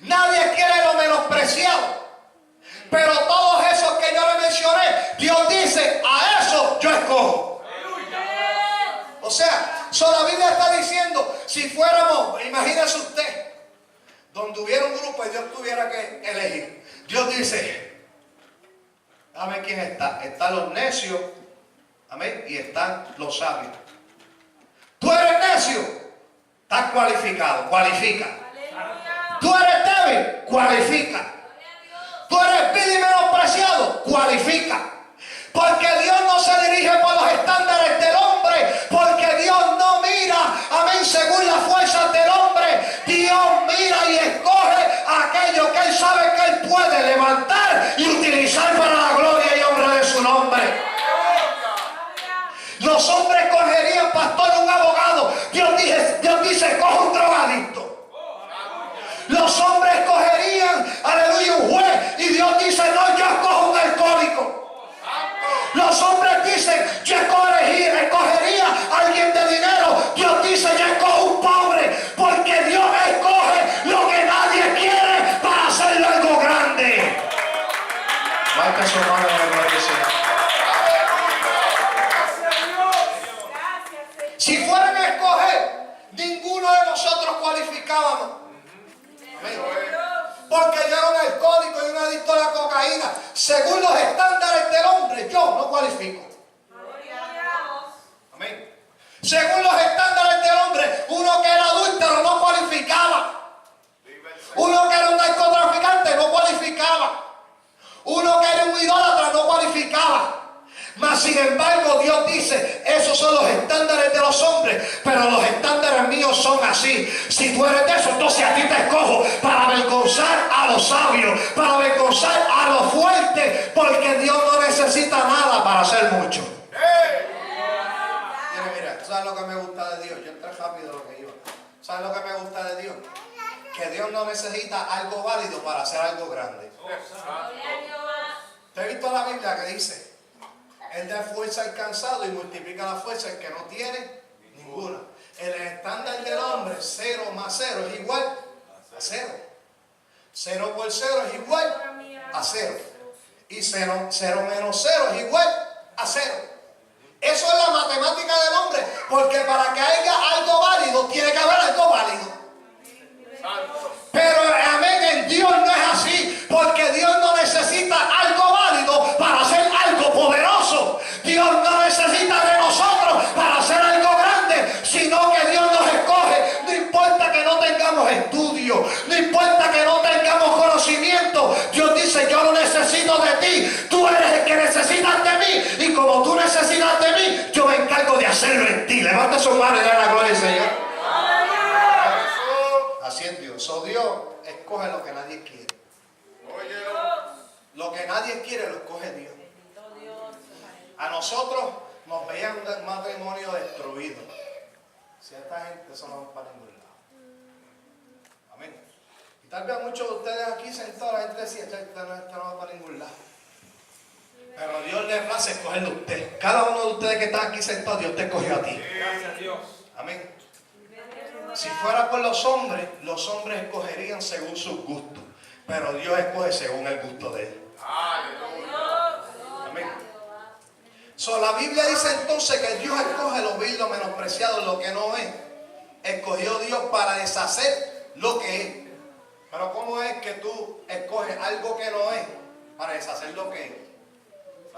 Speaker 5: nadie quiere lo menospreciado. Pero todos esos que yo le mencioné, Dios dice, a eso yo escojo. O sea, la Biblia está diciendo, si fuéramos, imagínese usted, donde hubiera un grupo y Dios tuviera que elegir. Dios dice, dame quién está. Están los necios, amén, y están los sabios. Tú eres necio, estás cualificado, cualifica. Tú eres débil, cualifica. Tú eres vil y menospreciado, cualifica. Porque Dios no se dirige por los estándares del hombre, porque Dios no mira, amén, según las fuerzas del hombre. Dios mira y escoge aquello que Él sabe que Él puede levantar y utilizar para la gloria y honra de su nombre. Los hombres cogerían, pastor, un abogado. Dios dice, coge un drogadicto. Los hombres cogerían, aleluya, un juez. Y Dios dice, no, yo escojo un alcohólico. Los hombres dicen, yo escogería a alguien de dinero. Dios dice, yo escojo un pobre. Porque Dios escoge lo que nadie quiere para hacerlo algo grande. Marca su mano en la gloria, Señor. Si fueran a escoger, ninguno de nosotros cualificábamos. Amén. Porque yo era un alcohólico y un adicto a la cocaína. Según los estándares del hombre, yo no cualifico. Amén. Según los estándares del hombre, uno que era adúltero no cualificaba. Uno que era un narcotraficante no cualificaba. Uno que era un idólatra no cualificaba. Mas sin embargo Dios dice, esos son los estándares de los hombres, pero los estándares míos son así. Si tú eres de eso, entonces a ti te escojo para avergonzar a los sabios, para avergonzar a los fuertes, porque Dios no necesita nada para hacer mucho. Mira, ¿sabes lo que me gusta de Dios? Yo entré rápido lo que iba. ¿Sabes lo que me gusta de Dios? Que Dios no necesita algo válido para hacer algo grande. ¿Te has visto la Biblia que dice? Él da fuerza al cansado y multiplica la fuerza al que no tiene ninguna. El estándar del hombre, 0 más 0 es igual a 0. 0 por 0 es igual a 0. Y 0 menos 0 es igual a 0. Eso es la matemática del hombre. Porque para que haya algo válido, tiene que haber algo válido. Pero amén, en Dios no es así, porque Dios no necesita algo válido para hacer algo poderoso. Dios no necesita de nosotros para hacer algo grande, sino que Dios nos escoge. No importa que no tengamos estudio, no importa que no tengamos conocimiento. Dios dice: yo no necesito de ti, tú eres el que necesitas de mí, y como tú necesitas de mí, yo me encargo de hacerlo en ti. Levanta su mano y dale la gloria al Señor. Así es Dios. So Dios escoge lo que nadie quiere. Lo que nadie quiere lo escoge Dios. A nosotros nos veían un matrimonio destruido. Si a esta gente eso no va para ningún lado. Amén. Y tal vez muchos de ustedes aquí sentados, la gente decía: esto no va para ningún lado. Pero Dios le place escogerlo a usted. Cada uno de ustedes que están aquí sentados, Dios te escogió a ti.
Speaker 3: Gracias a Dios.
Speaker 5: Amén. Si fuera por los hombres escogerían según sus gustos. Pero Dios escoge según el gusto de Él. Amén. So, la Biblia dice entonces que Dios escoge lo vil, lo menospreciado, lo que no es. Escogió Dios para deshacer lo que es. Pero ¿cómo es que tú escoges algo que no es para deshacer lo que es?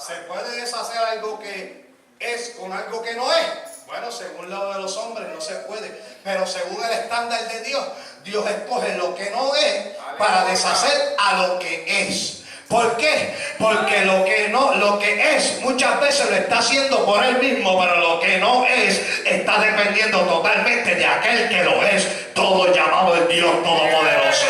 Speaker 5: ¿Se puede deshacer algo que es con algo que no es? Bueno, según el lado de los hombres no se puede, pero según el estándar de Dios, Dios escoge lo que no es para deshacer a lo que es. ¿Por qué? Porque lo que es muchas veces lo está haciendo por Él mismo, pero lo que no es está dependiendo totalmente de aquel que lo es, todo llamado el Dios Todopoderoso.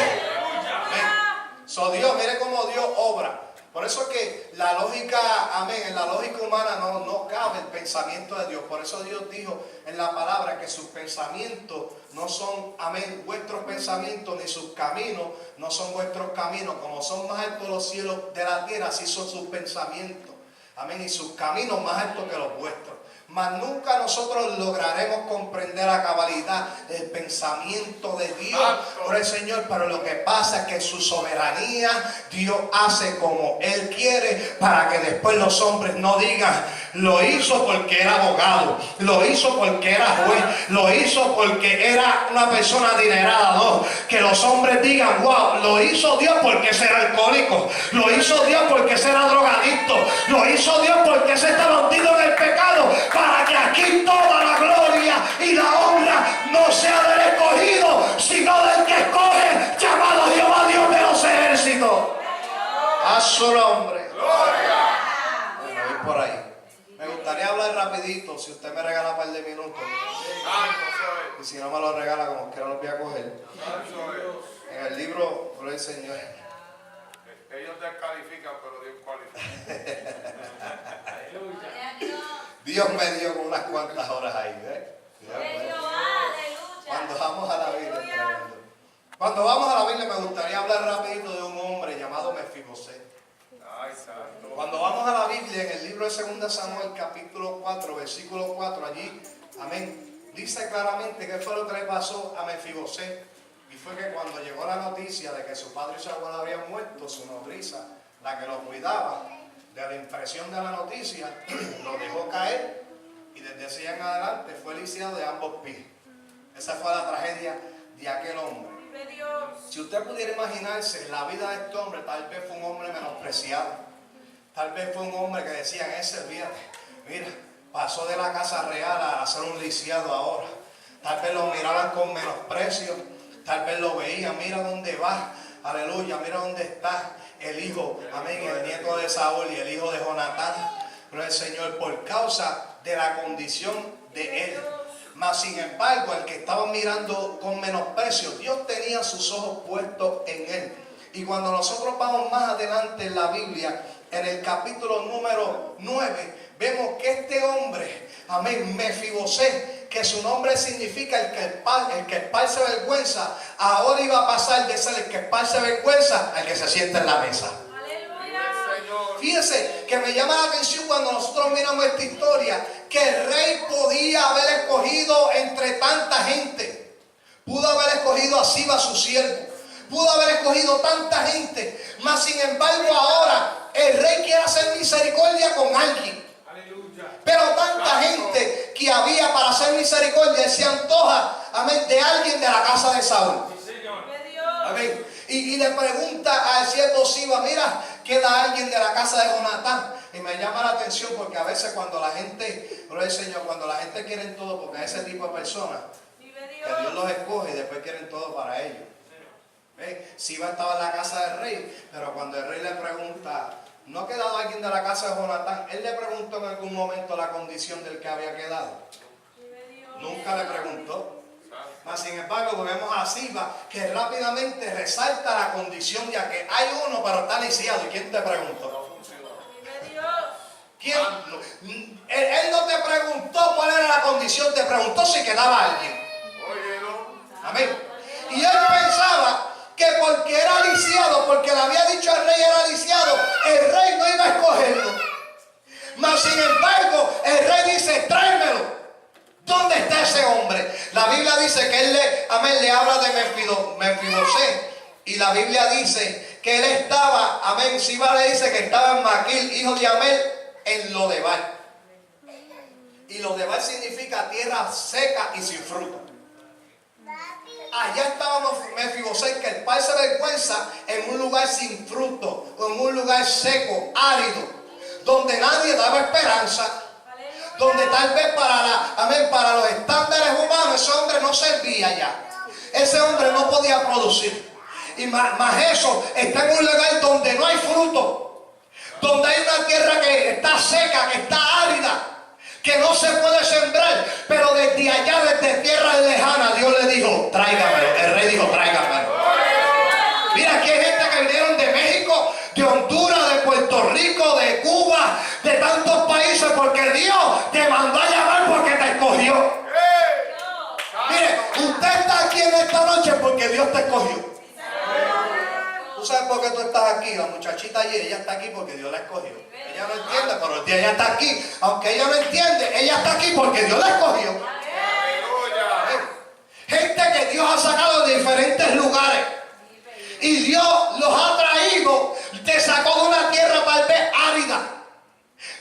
Speaker 5: So Dios, mire cómo Dios obra. Por eso es que la lógica, amén, en la lógica humana no cabe el pensamiento de Dios. Por eso Dios dijo en la palabra que sus pensamientos no son, amén, vuestros pensamientos, ni sus caminos no son vuestros caminos. Como son más altos los cielos de la tierra, así son sus pensamientos. Amén, y sus caminos más altos que los vuestros. Mas nunca nosotros lograremos comprender a cabalidad el pensamiento de Dios por el Señor. Pero lo que pasa es que en su soberanía Dios hace como Él quiere, para que después los hombres no digan: lo hizo porque era abogado, lo hizo porque era juez, lo hizo porque era una persona adinerada. No, que los hombres digan: wow, lo hizo Dios porque ese era alcohólico, lo hizo Dios porque ese era drogadicto, lo hizo Dios porque ese estaba hundido en el pecado. Para que aquí toda la gloria y la honra no sea del escogido, sino del que escoge, llamado Jehová Dios de los ejércitos. A su nombre. Bueno, voy por ahí. Me gustaría hablar rapidito, si usted me regala un par de minutos. Y si no me lo regala, como quiera lo voy a coger. En el libro, por el Señor.
Speaker 2: Ellos descalifican, pero Dios cualifica.
Speaker 5: Dios me dio con unas cuantas horas ahí, Cuando vamos a la Biblia, Cuando vamos a la Biblia, me gustaría hablar rapidito de un hombre llamado Mefibosé. Cuando vamos a la Biblia, en el libro de 2 Samuel, capítulo 4, versículo 4, allí, amén, dice claramente qué fue lo que le pasó a Mefibosé. Y fue que cuando llegó la noticia de que su padre y su abuelo habían muerto, su nodriza, la que lo cuidaba, de la impresión de la noticia, lo dejó caer, y desde ese día en adelante fue lisiado de ambos pies. Esa fue la tragedia de aquel hombre. Si usted pudiera imaginarse la vida de este hombre, tal vez fue un hombre menospreciado, tal vez fue un hombre que decían: ese, mira, pasó de la casa real a ser un lisiado ahora. Tal vez lo miraban con menosprecio, tal vez lo veían: mira dónde va, aleluya, mira dónde está el hijo, amén, el nieto de Saúl y el hijo de Jonatán. Pero el Señor, por causa de la condición de él. Mas sin embargo, el que estaba mirando con menosprecio, Dios tenía sus ojos puestos en él. Y cuando nosotros vamos más adelante en la Biblia, en el capítulo número 9, vemos que este hombre, amén, Mefibosé, que su nombre significa el que esparce vergüenza, ahora iba a pasar de ser el que esparce vergüenza al que se sienta en la mesa. fíjense que me llama la atención cuando nosotros miramos esta historia, que el rey podía haber escogido entre tanta gente. Pudo haber escogido a Siba, su siervo. Pudo haber escogido tanta gente. Mas sin embargo ahora el rey quiere hacer misericordia con alguien.
Speaker 3: Aleluya.
Speaker 5: Pero tanta gente que había para hacer misericordia se antoja, amén, de alguien de la casa de Saúl.
Speaker 3: Sí, Señor.
Speaker 5: Amén. Y le pregunta al siervo Siba, mira, queda alguien de la casa de Jonatán. Y me llama la atención porque a veces cuando la gente, gloria al Señor, cuando la gente quiere todo, porque a ese tipo de personas, que Dios los escoge y después quieren todo para ellos. ¿Ven? Siba estaba en la casa del rey, pero cuando el rey le pregunta, ¿no ha quedado alguien de la casa de Jonatán? Él le preguntó en algún momento la condición del que había quedado. Nunca le preguntó. Mas sin embargo vemos a Siba que rápidamente resalta la condición de que hay uno pero está lisiado. ¿Y quién te preguntó? ¿Quién? Él no te preguntó cuál era la condición, te preguntó si quedaba alguien. Amén. Y él pensaba que porque era lisiado, porque le había dicho al rey era lisiado, el rey no iba a escogerlo. Mas sin embargo el rey dice, tráemelo. ¿Dónde está ese hombre? La Biblia dice que él le habla de Mefibosé. Y la Biblia dice que él estaba, amén, Siba le dice que estaba en Maquil, hijo de Amel, en Lodebar. Y Lodebar significa tierra seca y sin fruto. Allá estaba Mefibosé, que el padre se vergüenza en un lugar sin fruto, en un lugar seco, árido, donde nadie daba esperanza. Donde tal vez para los estándares humanos ese hombre no servía ya. Ese hombre no podía producir. Y más eso, está en un lugar donde no hay fruto. Donde hay una tierra que está seca, que está árida, que no se puede sembrar. Pero desde allá, desde tierra lejana, Dios le dijo, tráigamelo. El rey dijo, tráigamelo. Mira, aquí hay gente que vinieron de México, de Honduras, de Puerto Rico, de Cuba, de tantos países, porque Dios te mandó a llamar porque te escogió. Mire, usted está aquí en esta noche porque Dios te escogió. ¿Tú sabes por qué tú estás aquí? La muchachita allí, ella está aquí porque Dios la escogió. Ella no entiende, pero el día ella está aquí. Aunque ella no entiende, ella está aquí porque Dios la escogió. Gente que Dios ha sacado de diferentes lugares. Y Dios los ha traído, te sacó de una tierra tal vez árida,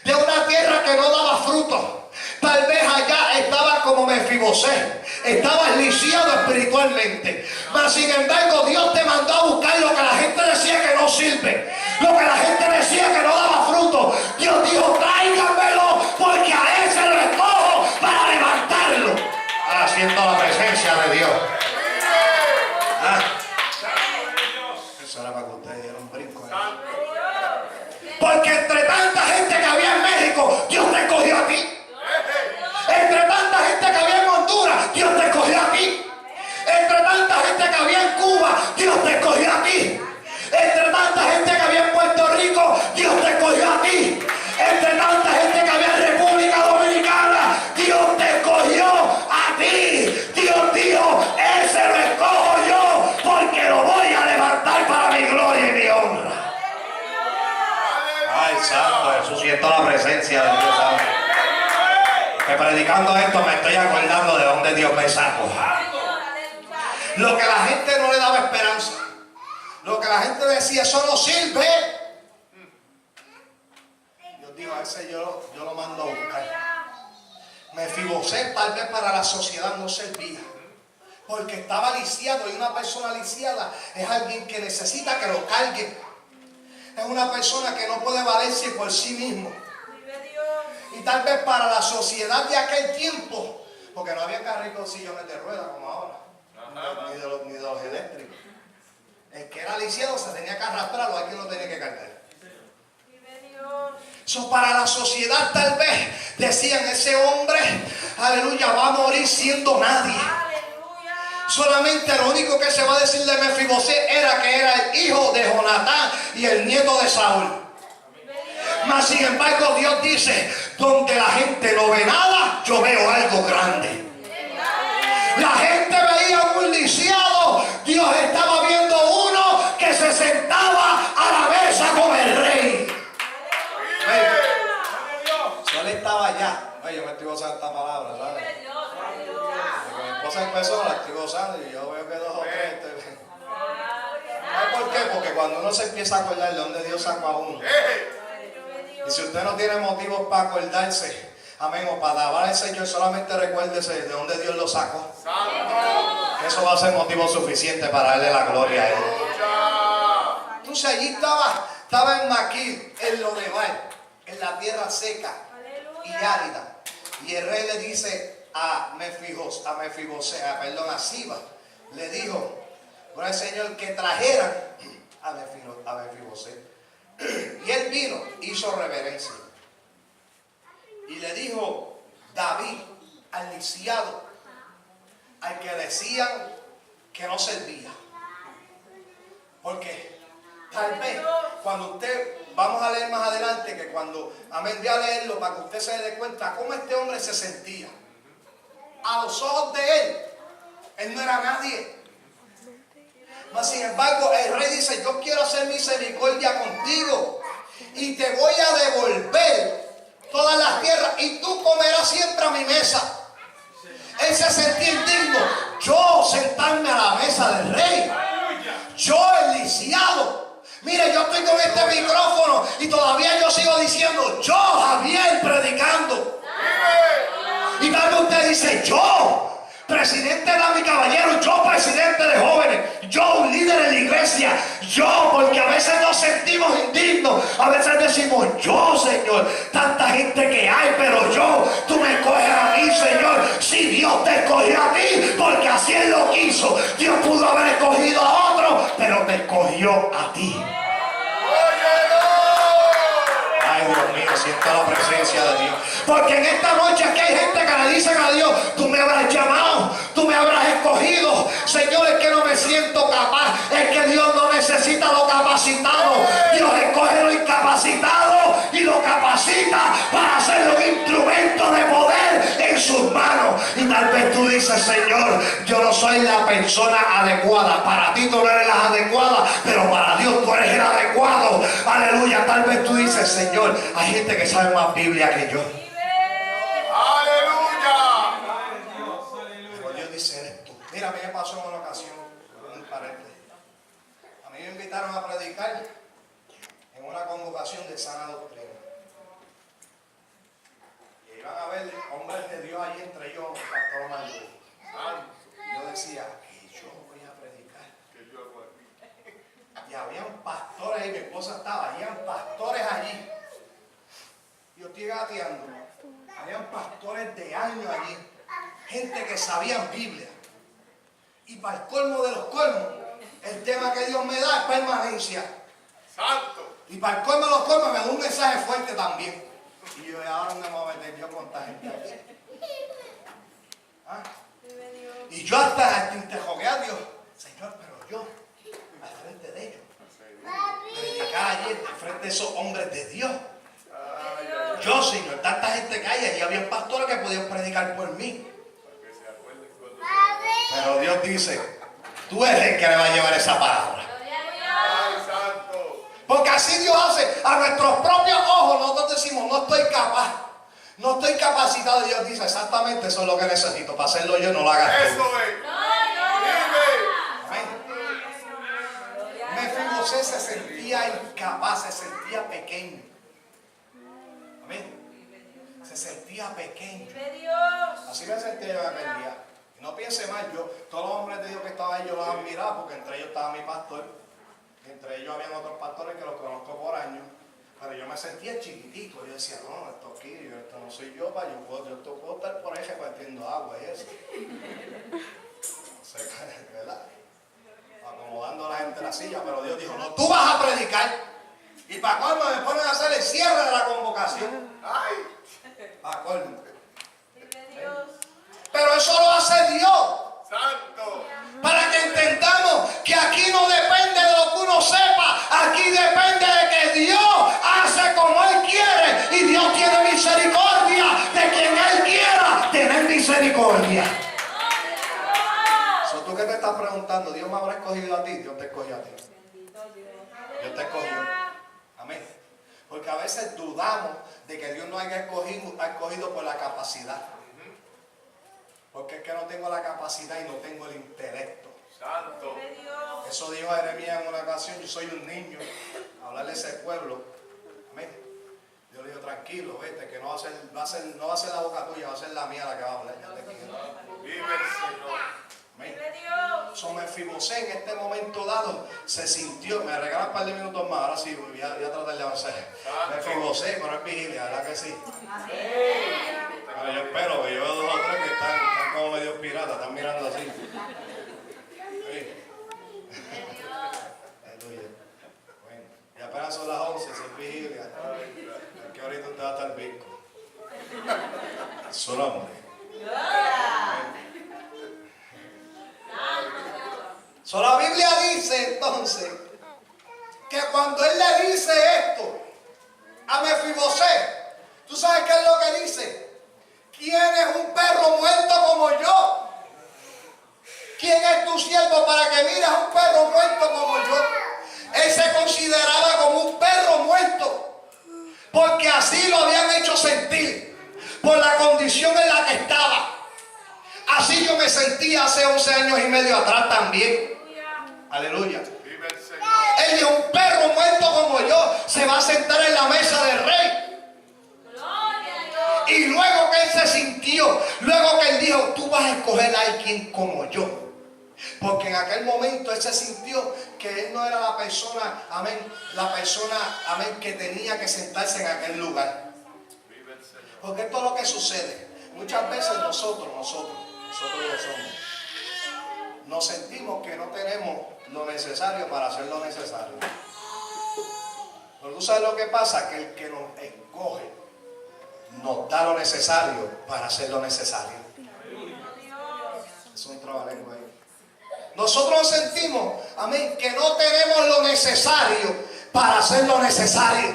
Speaker 5: de una tierra que no daba fruto. Tal vez allá estaba como Mefibosé, estaba lisiado espiritualmente. Mas sin embargo Dios te mandó a buscar lo que la gente decía que no sirve, lo que la gente decía que no daba fruto. Dios dijo, tráiganmelo porque a ese lo escojo para levantarlo. Ahora siento la presencia de Dios. Eso era para que ustedes dieran un brinco. Porque entre tanta gente que había en México, Dios te escogió a ti. Entre tanta gente que había en Honduras, Dios te escogió a ti. Entre tanta gente que había en Cuba, Dios te escogió a ti. Entre tanta gente que había en Puerto Rico, Dios te escogió a ti. Entre tanta gente que había en República Dominicana, Dios te escogió a ti. Dios dijo, ese lo escojo yo porque lo voy a levantar para mi gloria y mi honra. Ay, santo Jesús, siento la presencia de Dios. ¿Sabes? Que predicando esto me estoy acordando de dónde Dios me sacó. Lo que la gente no le daba esperanza, lo que la gente decía, eso no sirve. Dios dijo, a ese yo lo mando a buscar. Mefibosé tal vez para la sociedad no servía, porque estaba lisiado, y una persona lisiada es alguien que necesita que lo carguen. Es una persona que no puede valerse por sí mismo. Y tal vez para la sociedad de aquel tiempo, porque no había carritos sillones de ruedas como ahora, ni de los eléctricos. El que era lisiado se tenía que arrastrar o alguien lo tenía que cargar. So, para la sociedad tal vez decían, ese hombre, aleluya, va a morir siendo nadie. Solamente lo único que se va a decir de Mefibosé era que era el hijo de Jonatán y el nieto de Saúl. Mas sin embargo Dios dice, donde la gente no ve nada, yo veo algo grande. La gente veía un lisiado, Dios estaba viendo uno que se sentaba a la mesa con el rey. Ay, yo me estoy gozando esta palabra, ¿sabes?
Speaker 4: Vive Dios, aleluya.
Speaker 5: Porque mi esposa empezó, la estoy gozando y yo veo que dos o tres. ¿Sabes por qué? Porque cuando uno se empieza a acordar de dónde Dios sacó a uno. Y si usted no tiene motivos para acordarse, amén, o para alabar al Señor, solamente recuérdese de dónde Dios lo sacó.
Speaker 2: Santo.
Speaker 5: Eso va a ser motivo suficiente para darle la gloria a Él. Entonces allí estaba en Maquir, en Lodebar, en la tierra seca y árida. Y el rey le dice a Siba, le dijo por el Señor que trajeran a Mefiboset. Y él vino, hizo reverencia. Y le dijo David al lisiado, al que decían que no servía. Porque tal vez cuando usted, vamos a leer más adelante, que cuando, amén, voy a leerlo para que usted se dé cuenta cómo este hombre se sentía. A los ojos de él no era nadie. Mas sin embargo, el rey dice, yo quiero hacer misericordia contigo y te voy a devolver todas las tierras y tú comerás siempre a mi mesa. Él se sentía indigno. Yo sentarme a la mesa del rey. Yo el lisiado. Mire, yo estoy con este micrófono y todavía yo sigo diciendo, yo Javier predicando. Y tal vez usted dice, yo presidente de mi caballero, yo presidente de jóvenes, yo un líder en la iglesia, yo, porque a veces nos sentimos indignos, a veces decimos, yo Señor, tanta gente que hay, pero yo, tú me escoges a mí Señor. Si Dios te escogió a ti, porque así Él lo quiso. Dios pudo haber escogido a otro, pero te escogió a ti. Ay, Dios mío, siento la presencia de Dios. Porque en esta noche aquí hay gente que le dicen a Dios, tú me habrás llamado, tú me habrás escogido. Señor, es que no me siento capaz. Es que Dios no necesita lo capacitado. Dios escoge lo incapacitado y lo capacita para ser un instrumento de poder en sus manos. Y tal vez tú dices, Señor, yo no soy la persona adecuada. Para ti tú no eres la adecuada, pero para Dios tú eres el adecuado. Aleluya. Tal vez tú dices, Señor, hay gente que sabe más Biblia que yo. Pero Dios dice, eres tú. Mira, a mí me pasó en una ocasión, un paréntesis. A mí me invitaron a predicar en una convocación de sana doctrina. Y iban a ver hombres de Dios allí, entre ellos el pastor Mayor. Y yo decía, que yo voy a predicar. Y habían pastores ahí, mi esposa estaba, habían pastores allí. Yo estoy gateando. Habían pastores de años allí. Gente que sabían Biblia. Y para el colmo de los colmos, el tema que Dios me da es permanencia.
Speaker 2: Santo.
Speaker 5: Y para el colmo de los colmos me da un mensaje fuerte también. Y yo, ahora me voy a meter yo con esta gente aquí. ¿Ah? Y yo hasta interrogué a Dios. Señor, pero yo, al frente de ellos, predicar allí, al frente de esos hombres de Dios. Yo, Señor, tanta gente que hay, allí había pastores que podían predicar por mí. Pero Dios dice, tú eres el que le va a llevar esa palabra.
Speaker 2: Ay, santo.
Speaker 5: Porque así Dios hace, a nuestros propios ojos nosotros decimos, no estoy capaz, no estoy capacitado. Y Dios dice, exactamente eso es lo que necesito, para hacerlo yo no lo hagas tú.
Speaker 2: Eso es.
Speaker 5: Amén. Mefiboset se sentía incapaz, se sentía pequeño. Amén. Se sentía pequeño. Así me sentía yo aquel día. Y no piense mal, yo, todos los hombres de Dios que estaban ahí, yo los admiraba, porque entre ellos estaba mi pastor. Y entre ellos habían otros pastores que los conozco por años. Pero yo me sentía chiquitito. Yo decía, no, esto aquí, esto no soy yo, yo puedo estar por ahí repartiendo agua y eso. No sé, ¿verdad? Acomodando a la gente en la silla, pero Dios dijo, no, tú vas a predicar. Y para colmo me ponen a hacer el cierre de la convocación. Ay, para colmo. Pero eso lo hace Dios.
Speaker 2: Santo.
Speaker 5: Para que entendamos que aquí no depende de lo que uno sepa. Aquí depende de que Dios hace como Él quiere. Y Dios tiene misericordia de quien Él quiera tener misericordia. So, tú que te estás preguntando, ¿Dios me habrá escogido a ti? Dios te escogió a ti. Dios te escogió. Amén. Porque a veces dudamos de que Dios nos haya escogido por la capacidad. Porque es que no tengo la capacidad y no tengo el intelecto.
Speaker 2: Santo.
Speaker 5: Eso dijo Jeremías en una ocasión: yo soy un niño, hablarle a ese pueblo. Amén. Yo le digo: tranquilo, vete, que no va a ser la boca tuya, va a ser la mía la que va a hablar. Ya te quiero.
Speaker 2: Vive el Señor.
Speaker 5: Amén. Mefibosé en este momento dado se sintió, me regalan un par de minutos más, ahora sí, voy a tratar de avanzar. Mefibosé, pero es vigilia, ¿verdad que sí? Pero yo espero, que yo veo 2 o 3 que están como medio piratas, están mirando así. Sí. Aleluya. Bueno, y apenas son las 11, si es vigilia. Que ahorita usted va a estar visco. Su nombre. So, la Biblia dice entonces que cuando él le dice esto a Mefibosé, ¿tú sabes qué es lo que dice? ¿Quién es un perro muerto como yo? ¿Quién es tu siervo para que mires a un perro muerto como yo? Él se consideraba como un perro muerto, porque así lo habían hecho sentir por la condición en la que estaba. Así yo me sentía hace 11 años y medio atrás también. Aleluya.
Speaker 2: Vive el Señor.
Speaker 5: Él dijo: un perro muerto como yo se va a sentar en la mesa del rey. Y luego que él se sintió, luego que él dijo: tú vas a escoger a alguien como yo. Porque en aquel momento él se sintió que él no era la persona, amén, amén, que tenía que sentarse en aquel lugar.
Speaker 2: Vive el Señor.
Speaker 5: Porque esto es lo que sucede. Muchas veces nosotros lo somos. Nos sentimos que no tenemos lo necesario para hacer lo necesario. Pero tú sabes lo que pasa, que el que nos escoge nos da lo necesario para hacer lo necesario. Es un trabalengua ahí. Nosotros sentimos, amén, que no tenemos lo necesario para hacer lo necesario.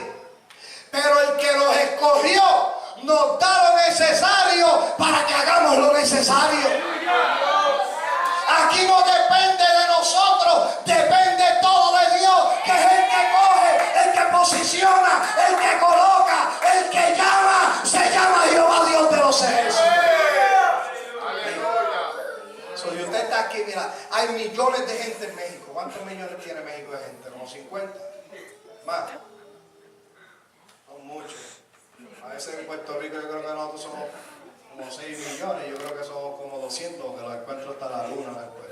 Speaker 5: Pero el que nos escogió nos da lo necesario para que hagamos lo necesario. Aquí no depende de nosotros, depende todo de Dios, que es el que coge, el que posiciona, el que coloca, el que llama. Se llama Jehová Dios de los ejércitos.
Speaker 2: Aleluya.
Speaker 5: Si usted está aquí, mira, hay millones de gente en México. ¿Cuántos millones tiene México de gente? ¿Como 50? Más. Son muchos. A veces en Puerto Rico yo creo que nosotros somos como 6 millones, yo creo que somos como 200, que los encuentro hasta la luna después.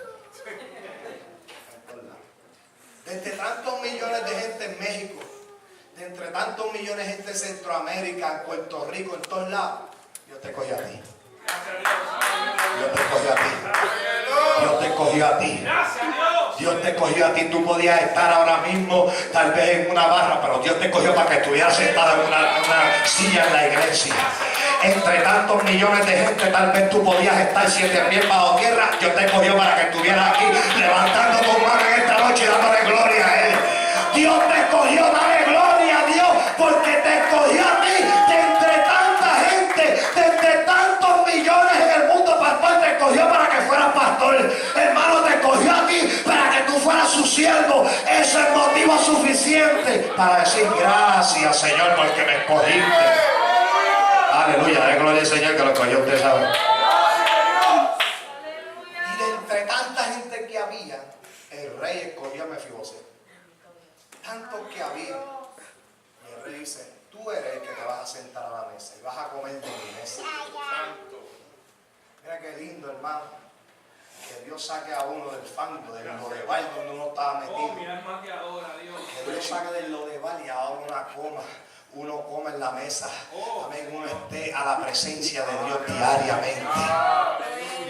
Speaker 5: De entre tantos millones de gente en México, de entre tantos millones de gente en Centroamérica, en Puerto Rico, en todos lados, Dios te cogió a ti. Dios te cogió a ti. Dios te cogió a ti. Dios te cogió a ti. Tú podías estar ahora mismo tal vez en una barra, pero Dios te cogió para que estuvieras sentado en una silla en la iglesia. Entre tantos millones de gente, tal vez tú podías estar 7 pies bajo tierra. Dios te cogió para que estuvieras aquí levantando tu mano en esta noche y dándole gloria a Él. Dios te escogió, dale gloria a Dios, porque te escogió a ti de entre tanta gente, de entre tantos millones en el mundo. Pastor, te escogió para que fueras pastor. Hermano, te escogió a ti para que tú fueras su siervo. Eso es motivo suficiente para decir: gracias, Señor, porque me escogiste. Aleluya, dale gloria al Señor que lo escogió, usted sabe. Y de entre tanta gente que había, el rey escogió a Mefibosé. Tantos que había. Y el rey dice: tú eres el que te vas a sentar a la mesa y vas a comer de mi mesa.
Speaker 2: Santo.
Speaker 5: Mira qué lindo, hermano, que Dios saque a uno del fango, del lodeval donde uno estaba
Speaker 3: Oh,
Speaker 5: metido.
Speaker 3: mi alma te adora, Dios.
Speaker 5: Que Dios saque del lodeval y ahora uno coma en la mesa. Amén. Uno esté a la presencia de Dios diariamente.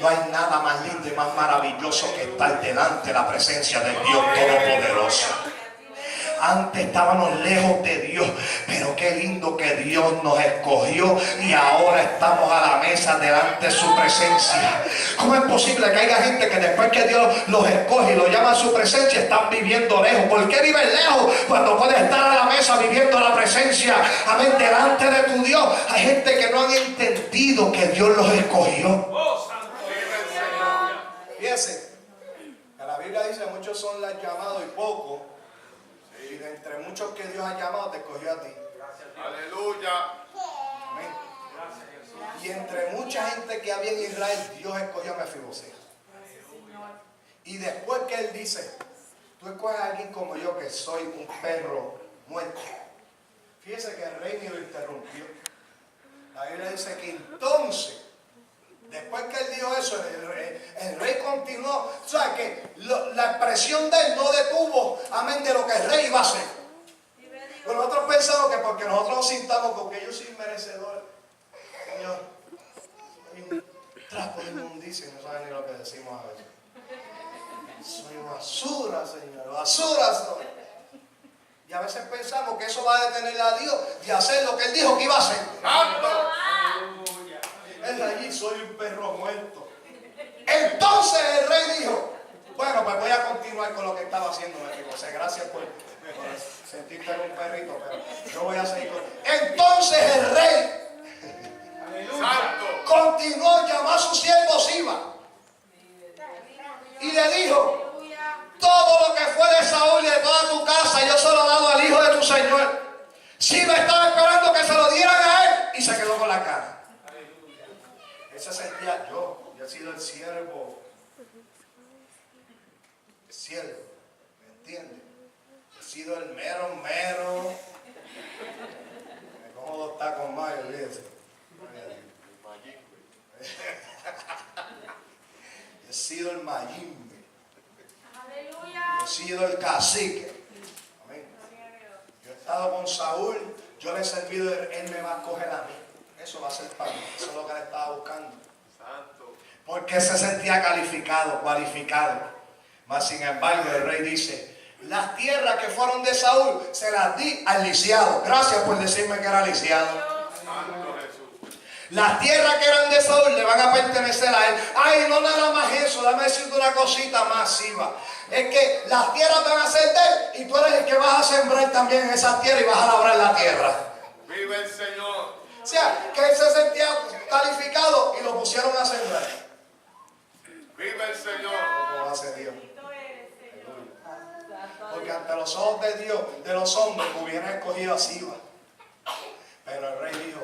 Speaker 5: No hay nada más lindo y más maravilloso que estar delante de la presencia del Dios Todopoderoso. Antes estábamos lejos de Dios, pero qué lindo que Dios nos escogió y ahora estamos a la mesa delante de su presencia. ¿Cómo es posible que haya gente que después que Dios los escoge y los llama a su presencia están viviendo lejos? ¿Por qué viven lejos cuando puedes estar a la mesa viviendo la presencia, amén, delante de tu Dios? Hay gente que no han entendido que Dios los escogió.
Speaker 3: Oh, santo.
Speaker 5: Fíjense, que la Biblia dice: muchos son los llamados y pocos. Y de entre muchos que Dios ha llamado, te escogió a ti.
Speaker 2: Aleluya.
Speaker 5: Amén.
Speaker 3: Gracias, Jesús.
Speaker 5: Y entre mucha gente que había en Israel, Dios escogió a Mefibosé. Y después que él dice, tú escoges a alguien como yo que soy un perro muerto. Fíjese que el rey ni lo interrumpió. La Biblia dice que entonces, después que él dijo eso, el rey continuó. O sea que la expresión de él no detuvo, amén, de lo que el rey iba a hacer. Pero nosotros pensamos que porque nosotros nos sintamos, porque yo soy merecedor, Señor, soy un trapo de inmundicia y no saben ni lo que decimos a veces. Soy basura, Señor, basura soy. Y a veces pensamos que eso va a detener a Dios de hacer lo que Él dijo que iba a hacer.
Speaker 2: Santo.
Speaker 3: Aleluya.
Speaker 5: Él allí soy un perro muerto. Entonces el rey dijo, bueno, pues voy a continuar con lo que estaba haciendo. Gracias por sentirte un perrito, pero yo voy a seguir con... Entonces el rey
Speaker 2: Santo.
Speaker 5: continuó, llamó a su siervo Siba y le dijo, todo lo que fue de Saúl y de toda tu casa yo se lo he dado al hijo de tu señor. Siba estaba esperando que se lo dieran a él y se quedó con la cara. Él se sentía, yo he sido el siervo, ¿me entiendes? He sido el mero, me como 2 tacos más, olvídese. He sido el mayimbe. He sido el cacique. Amén. Yo he estado con Saúl, yo le he servido, él me va a coger a mí. Eso va a ser para mí. Eso es lo que él estaba buscando.
Speaker 2: Santo.
Speaker 5: Porque se sentía cualificado. Mas sin embargo el rey dice, las tierras que fueron de Saúl se las di al lisiado. Gracias por decirme que era lisiado.
Speaker 2: Santo Jesús.
Speaker 5: Las tierras que eran de Saúl le van a pertenecer a él. Ay, no nada más eso, dame decirte una cosita más, Siba. Es que las tierras van a ser de él y tú eres el que vas a sembrar también en esas tierras y vas a labrar la tierra.
Speaker 2: Vive el Señor.
Speaker 5: O sea, que él se sentía calificado y lo pusieron a sembrar.
Speaker 2: Vive el Señor.
Speaker 5: ¿Cómo hace Dios? Porque ante los ojos de Dios, de los hombres, hubieran escogido a Siba. Pero el rey dijo,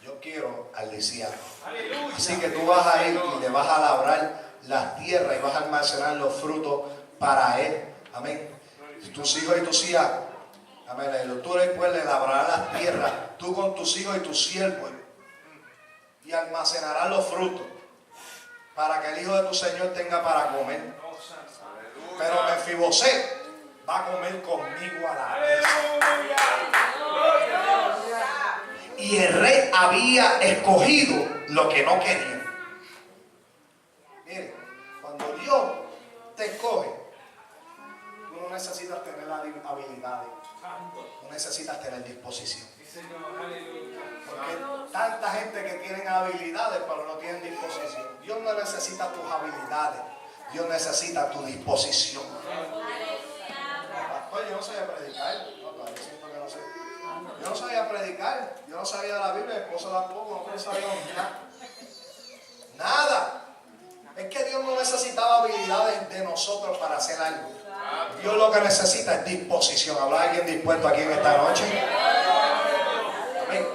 Speaker 5: yo quiero al lisiado.
Speaker 3: Aleluya.
Speaker 5: Así que tú vas a ir y le vas a labrar las tierras y vas a almacenar los frutos para él. Amén. Tus hijos y tus hijas, amén. Tú después le labrarás las tierras, tú con tus hijos y tus siervos, y almacenarás los frutos para que el hijo de tu Señor tenga para comer.
Speaker 3: Oh, santo.
Speaker 5: Pero Mefibosé va a comer conmigo a la mesa.
Speaker 3: Aleluya.
Speaker 5: Y el rey había escogido lo que no quería. Mire, cuando Dios te escoge, tú no necesitas tener habilidades,
Speaker 3: Santo.
Speaker 5: no necesitas tener disposición.
Speaker 3: Sí, Señor. Aleluya.
Speaker 5: Porque tanta gente que tienen habilidades pero no tienen disposición. Dios no necesita tus habilidades, Dios necesita tu disposición. Pastor, yo no sabía predicar. No, todavía siento que no sé. Yo no sabía predicar, yo no sabía de la Biblia, mi esposa tampoco, no sabíamos nada. Nada. Es que Dios no necesitaba habilidades de nosotros para hacer algo. Dios lo que necesita es disposición. ¿Habrá alguien dispuesto aquí en esta noche? Amén.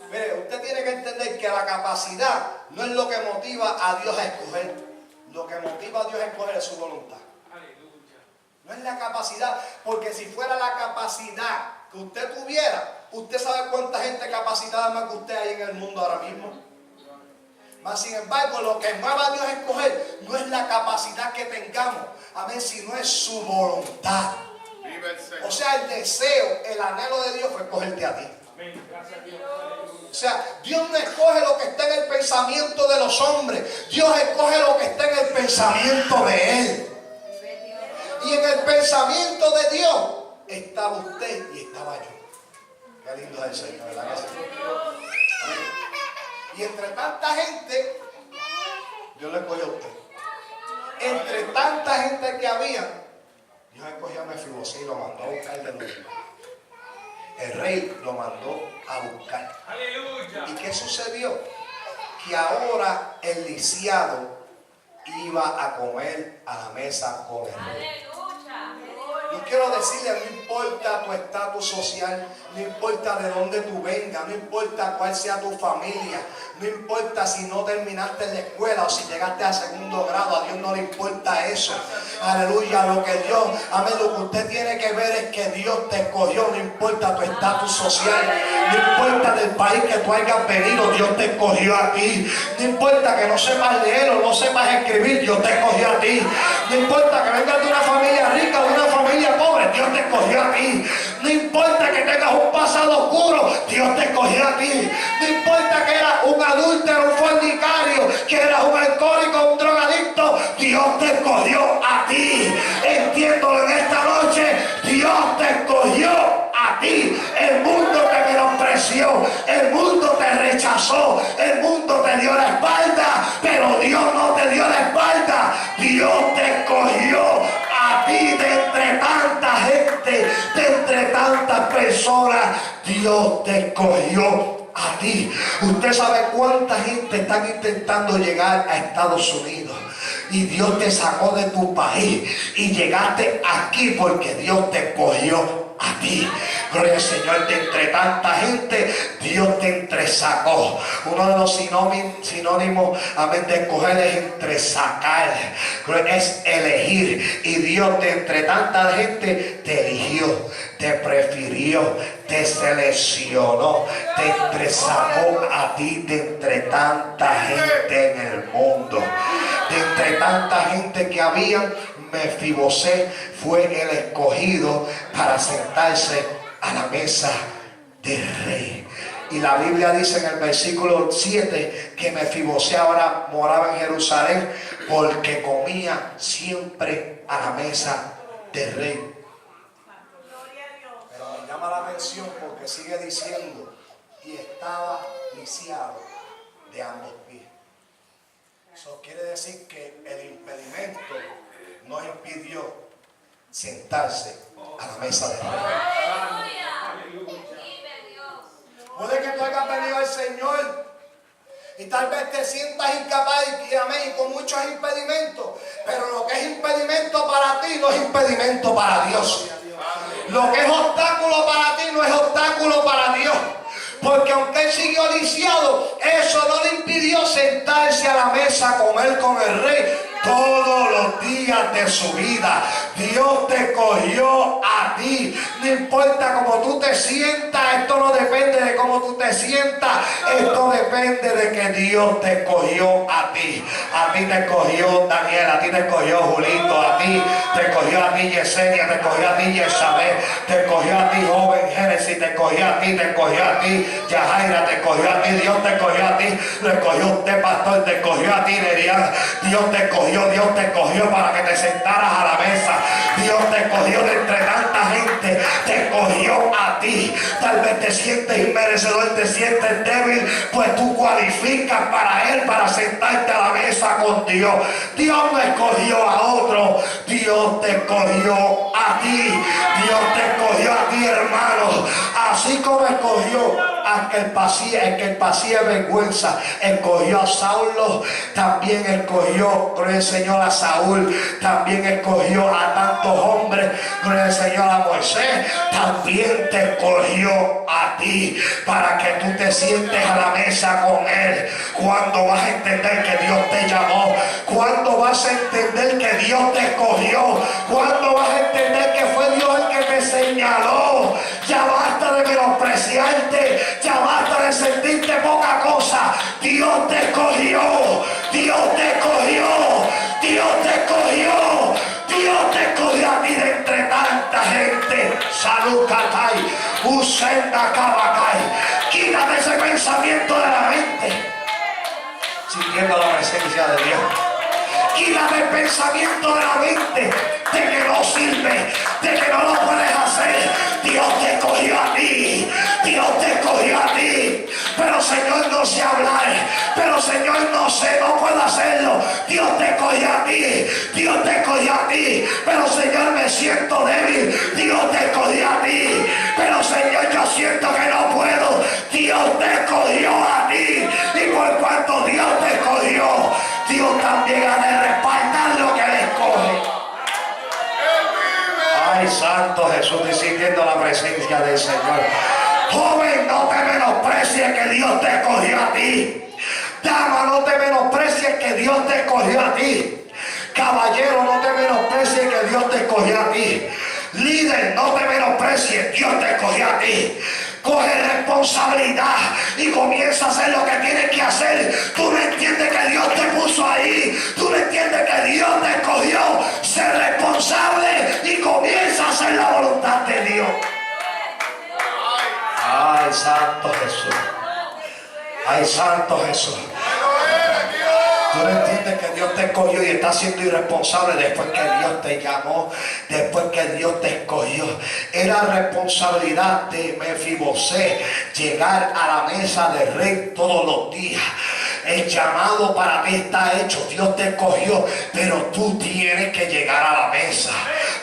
Speaker 5: Mire, usted tiene que entender que la capacidad no es lo que motiva a Dios a escoger. Lo que motiva a Dios a escoger es su voluntad.
Speaker 3: Aleluya.
Speaker 5: No es la capacidad, porque si fuera la capacidad que usted tuviera, usted sabe cuánta gente capacitada más que usted hay en el mundo ahora mismo. Mas sin embargo, lo que mueve a Dios a escoger no es la capacidad que tengamos, amén, sino es su voluntad.
Speaker 2: Vive el Señor.
Speaker 5: O sea, el deseo, el anhelo de Dios fue escogerte a ti.
Speaker 3: Amén. Gracias a Dios. Aleluya.
Speaker 5: O sea, Dios no escoge lo que está en el pensamiento de los hombres, Dios escoge lo que está en el pensamiento de Él. Y en el pensamiento de Dios estaba usted y estaba yo. Qué lindo es el Señor, ¿verdad que sí? Amén. Y entre tanta gente, Dios le escogió a usted. Entre tanta gente que había, Dios escogió a Mefibosé y lo mandó a buscar de nuevo. El rey lo mandó a buscar.
Speaker 3: Aleluya.
Speaker 5: ¿Y qué sucedió? Que ahora el lisiado iba a comer a la mesa con el rey.
Speaker 4: Aleluya.
Speaker 5: Yo quiero decirle, no importa tu estatus social, no importa de dónde tú vengas, no importa cuál sea tu familia, no importa si no terminaste en la escuela o si llegaste a segundo grado, a Dios no le importa eso. Aleluya, lo que Dios, amén, lo que usted tiene que ver es que Dios te escogió, no importa tu estatus social, no importa del país que tú hayas venido, Dios te escogió a ti. No importa que no sepas leer o no sepas escribir, Dios te escogió a ti. No importa que vengas de una familia rica o de una familia pobre, Dios te escogió a ti. No importa que tengas un pasado oscuro, Dios te escogió a ti. No importa que eras un adúltero, un fornicario, que eras un alcohólico, un drogadicto, Dios te escogió a ti. Entiéndolo en esta noche, Dios te escogió a ti. El mundo te menospreció, el mundo te rechazó, el mundo te dio la espalda, pero Dios no te dio la espalda. Dios te escogió a ti de entre tanta gente, de entre tantas personas. Dios te escogió a ti. Usted sabe cuánta gente está intentando llegar a Estados Unidos y Dios te sacó de tu país y llegaste aquí porque Dios te escogió a ti. Gloria al Señor, de entre tanta gente, Dios te entresacó. Uno de los sinónimos, amén, de escoger es entresacar, es elegir. Y Dios de entre tanta gente te eligió, te prefirió, te seleccionó, te entresacó a ti de entre tanta gente en el mundo. De entre tanta gente que había, Mefibosé fue el escogido para sentarse a la mesa del rey. Y la Biblia dice en el versículo 7 que Mefibosé ahora moraba en Jerusalén porque comía siempre a la mesa del rey. Pero me llama la atención porque sigue diciendo, y estaba lisiado de ambos pies. Eso quiere decir que el impedimento no impidió sentarse a la mesa del rey. Puede que tú hayas venido al Señor y tal vez te sientas incapaz y amén, con muchos impedimentos, pero lo que es impedimento para ti no es impedimento para Dios. Lo que es obstáculo para ti no es obstáculo para Dios. Porque aunque él siguió lisiado, eso no le impidió sentarse a la mesa a comer con el rey todos los días de su vida. Dios te escogió a ti. No importa cómo tú te sientas, esto no depende de cómo tú te sientas, esto depende de que Dios te escogió a ti. A ti te escogió Daniel, a ti te escogió Julito, a ti te escogió a ti Yesenia, te escogió a ti Yesabel, te escogió a ti joven Génesis, te escogió a ti, te escogió a ti Yajaira, te escogió a ti, Dios te escogió a ti, lo escogió usted pastor, te escogió a ti Nerian, Dios te escogió para que te sentaras a la mesa. Dios te escogió de entre tanta gente, te escogió a ti. Tal vez te sientes inmerecedor, te sientes débil, pues tú cualificas para Él, para sentarte a la mesa con Dios. Dios no escogió a otro, Dios te escogió a ti. Dios te escogió a ti, hermano. Así como escogió a que el pasía vergüenza, escogió a Saulo, también escogió, gloria al Señor, a Saúl, también escogió a tantos hombres, gloria al Señor, a Moisés, también te escogió a ti para que tú te sientes a la mesa con Él. Cuando vas a entender que Dios te llamó, cuando vas a entender que Dios te escogió, cuando vas a entender que fue Dios el que te señaló. Ya basta de menospreciarte, ya basta de sentirte poca cosa. Dios te escogió, Dios te escogió, Dios te escogió, Dios te escogió a ti de entre tanta gente. Salud, Katay, Usenda, Kabakay. Quítate ese pensamiento de la mente, sintiendo la presencia de Dios. Quítate el pensamiento de la mente de que no sirve, de que no lo puedes hacer. Dios te escogió a ti, Dios te escogió a ti. Pero Señor, no sé hablar, pero Señor, no puedo hacerlo. Dios te escogió a ti, Dios te escogió a ti. Pero Señor, me siento débil. Dios te escogió a ti, pero Señor, yo siento que no puedo. Dios te escogió a ti, y por cuanto Dios te escogió, Dios también ha de respaldar lo que le escoge. Ay, Santo Jesús, sintiendo la presencia del Señor. Joven, no te menosprecies que Dios te escogió a ti. Dama, no te menosprecies que Dios te escogió a ti. Caballero, no te menosprecies que Dios te escogió a ti. Líder, no te menosprecies, Dios te escogió a ti. Coge responsabilidad y comienza a hacer lo que tienes que hacer. Tú no entiendes que Dios te puso ahí. Tú no entiendes que Dios te escogió. Sé responsable y comienza a hacer la voluntad de Dios. Ay, Santo Jesús. Ay, Santo Jesús. Tú no entiendes que Dios te escogió y estás siendo irresponsable después que Dios te llamó, después que Dios te escogió. Era responsabilidad de Mefibosé llegar a la mesa del rey todos los días. El llamado para ti está hecho. Dios te escogió, pero tú tienes que llegar a la mesa.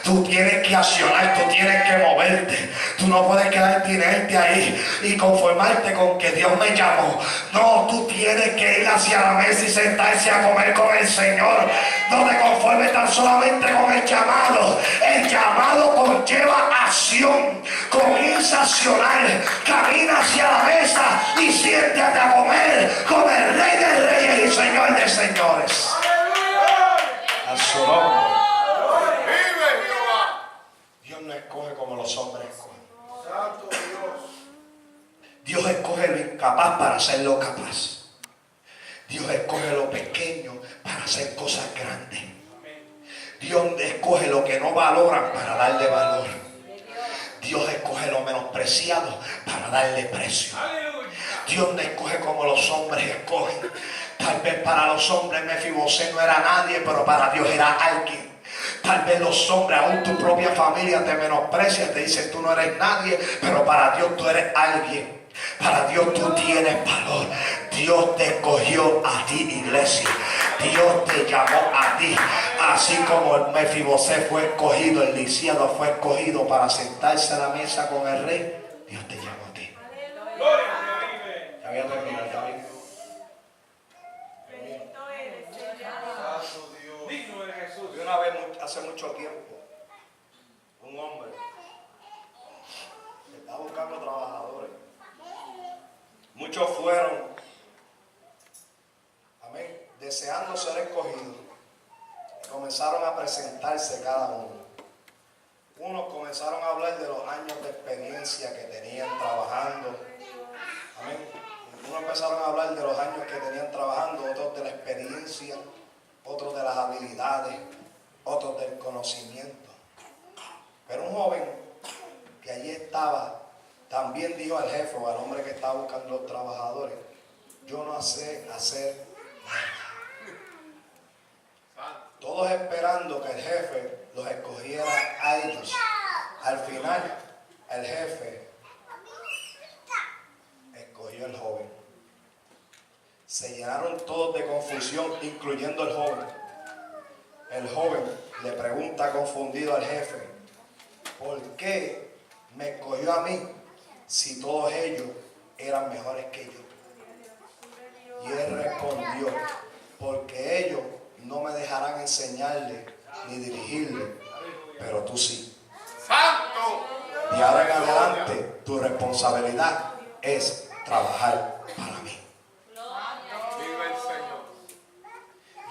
Speaker 5: Tú tienes que accionar, tú tienes que moverte. Tú no puedes quedarte inerte ahí y conformarte con que Dios me llamó. No, tú tienes que ir hacia la mesa y sentarse a comer con el Señor. No te conformes tan solamente con el llamado. El llamado conlleva acción. Comienza a accionar. Camina hacia la mesa y siéntate a comer con el Rey de Reyes y Señor de Señores. A su nombre. Dios no escoge como los hombres escogen.
Speaker 2: Santo Dios.
Speaker 5: Dios escoge lo incapaz para hacerlo capaz. Dios escoge lo pequeño para hacer cosas grandes. Dios escoge lo que no valoran para darle valor. Dios escoge lo menospreciado para darle precio. Dios no escoge como los hombres escogen. Tal vez para los hombres Mefibosé no era nadie, pero para Dios era alguien. Tal vez los hombres, aún tu propia familia te menosprecia, te dicen tú no eres nadie, pero para Dios tú eres alguien. Para Dios tú tienes valor. Dios te escogió a ti, iglesia. Dios te llamó a ti. Así como el Mefibosé fue escogido, el lisiado fue escogido para sentarse a la mesa con el rey. Dios te llamó a ti. Ya voy a terminar, David.
Speaker 3: Digno eres Jesús.
Speaker 5: Y una vez, hace mucho tiempo, un hombre estaba buscando trabajadores. Muchos fueron, amén, deseando ser escogidos. Y comenzaron a presentarse cada uno. Unos comenzaron a hablar de los años de experiencia que tenían trabajando. Amén. Unos empezaron a hablar de los años que tenían trabajando, otros de la experiencia, otros de las habilidades, otros del conocimiento. Pero un joven que allí estaba también dijo al jefe o al hombre que estaba buscando los trabajadores: yo no sé hacer nada. Todos esperando que el jefe los escogiera a ellos. Al final, el jefe escogió al joven. Se llenaron todos de confusión, incluyendo el joven. El joven le pregunta confundido al jefe: ¿por qué me escogió a mí si todos ellos eran mejores que yo? Y él respondió: porque ellos no me dejarán enseñarle ni dirigirle, pero tú sí.
Speaker 2: Santo.
Speaker 5: De ahora en adelante, tu responsabilidad es trabajar para mí.
Speaker 2: Vive el Señor.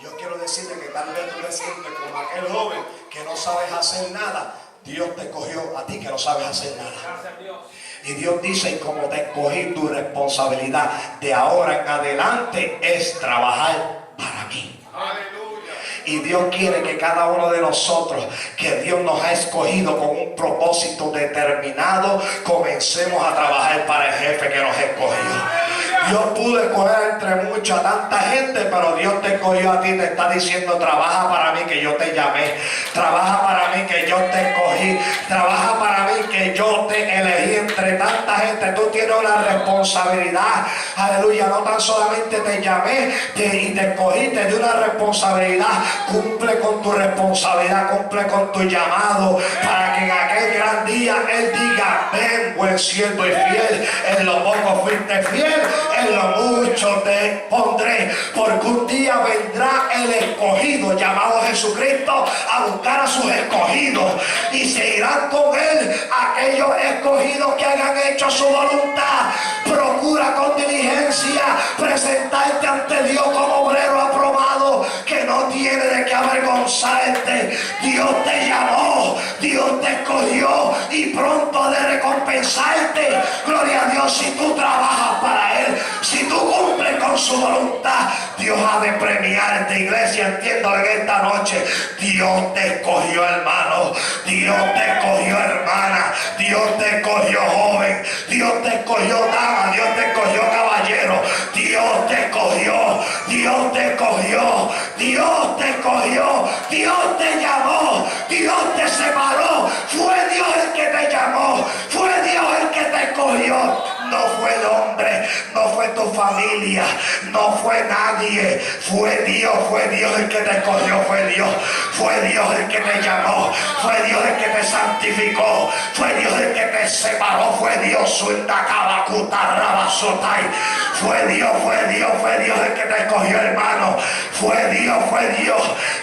Speaker 5: Yo quiero decirle que tal vez tú te sientes como aquel joven que no sabes hacer nada. Dios te escogió a ti que no sabes hacer nada.
Speaker 3: Gracias a Dios.
Speaker 5: Y Dios dice: y como te escogí, tu responsabilidad de ahora en adelante es trabajar para mí.
Speaker 2: Aleluya.
Speaker 5: Y Dios quiere que cada uno de nosotros, que Dios nos ha escogido con un propósito determinado, comencemos a trabajar para el jefe que nos escogió. Dios pudo escoger entre mucha tanta gente, pero Dios te escogió a ti. Te está diciendo: trabaja para mí que yo te llamé. Trabaja para mí que yo te escogí. Trabaja para mí que yo te elegí entre tanta gente. Tú tienes una responsabilidad. Aleluya. No tan solamente te llamé y te escogí, te di una responsabilidad. Cumple con tu responsabilidad, cumple con tu llamado, para que en aquel gran día Él diga: ven, buen siervo y fiel, en lo poco fuiste fiel, en lo mucho te pondré, porque un día vendrá el escogido llamado Jesucristo a buscar a sus escogidos, y se irán con él aquellos escogidos que hayan hecho su voluntad. Procura con diligencia presentarte ante Dios como obrero aprobado, que no tiene de qué avergonzarte. Dios te llamó, Dios te escogió y pronto ha de recompensarte. Gloria a Dios, si tú trabajas para Él, si tú cumples con su voluntad, Dios ha de premiarte. Iglesia, entiéndalo en esta noche. Dios te escogió, hermano. Dios te escogió, hermana. Dios te escogió, joven. Dios te escogió, dama. Dios te escogió, caballero. Dios te escogió. Dios te escogió. Dios te escogió. Dios te llamó. Dios te separó. Fue Dios el que te llamó. Fue Dios el que te escogió. No fue el hombre, no fue tu familia, no fue nadie. Fue Dios el que te escogió, fue Dios el que te llamó, fue Dios el que te santificó, fue Dios el que te separó, fue Dios fue Dios el que te escogió, hermano. Fue Dios.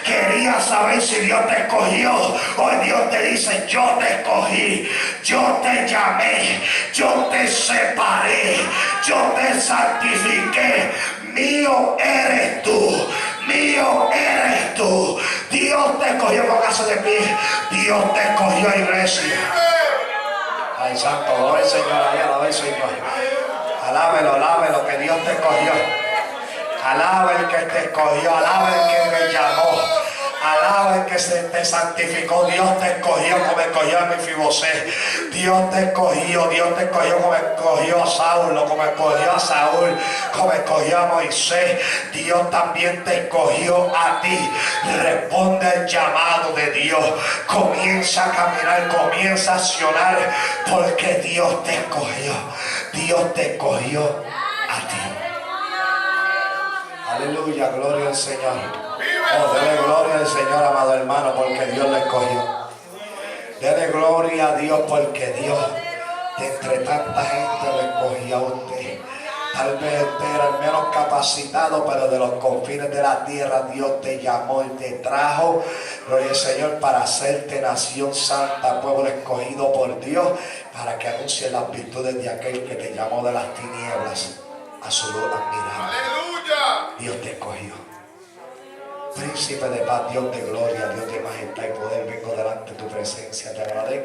Speaker 5: Quería saber si Dios te escogió. Hoy Dios te dice: yo te escogí, yo te llamé, yo te separé, yo te santifiqué. Mío eres tú, mío eres tú. Dios te escogió. Póngase de pie. Dios te escogió, iglesia. Ay, santo, gloria al Señor, alaba al Señor. Alábelo, que Dios te escogió. Alaba el que te escogió, alaba el que te llamó, alaba el que te santificó. Dios te escogió como escogió a Mefibosé. Dios te escogió como escogió a Saulo, como escogió a Saúl, como escogió a Moisés. Dios también te escogió a ti. Responde al llamado de Dios. Comienza a caminar, comienza a accionar, porque Dios te escogió. Dios te escogió a ti. Aleluya, gloria al Señor. Oh, dele gloria al Señor, amado hermano, porque Dios le escogió. Dele gloria a Dios, porque Dios, de entre tanta gente, le escogió a usted. Tal vez usted era el menos capacitado, pero de los confines de la tierra Dios te llamó y te trajo, gloria al Señor, para hacerte nación santa, pueblo escogido por Dios, para que anuncie las virtudes de aquel que te llamó de las tinieblas a su luz admirable. Dios te escogió. Príncipe de paz, Dios de gloria, Dios de majestad y poder, vengo delante de tu presencia, te agradezco.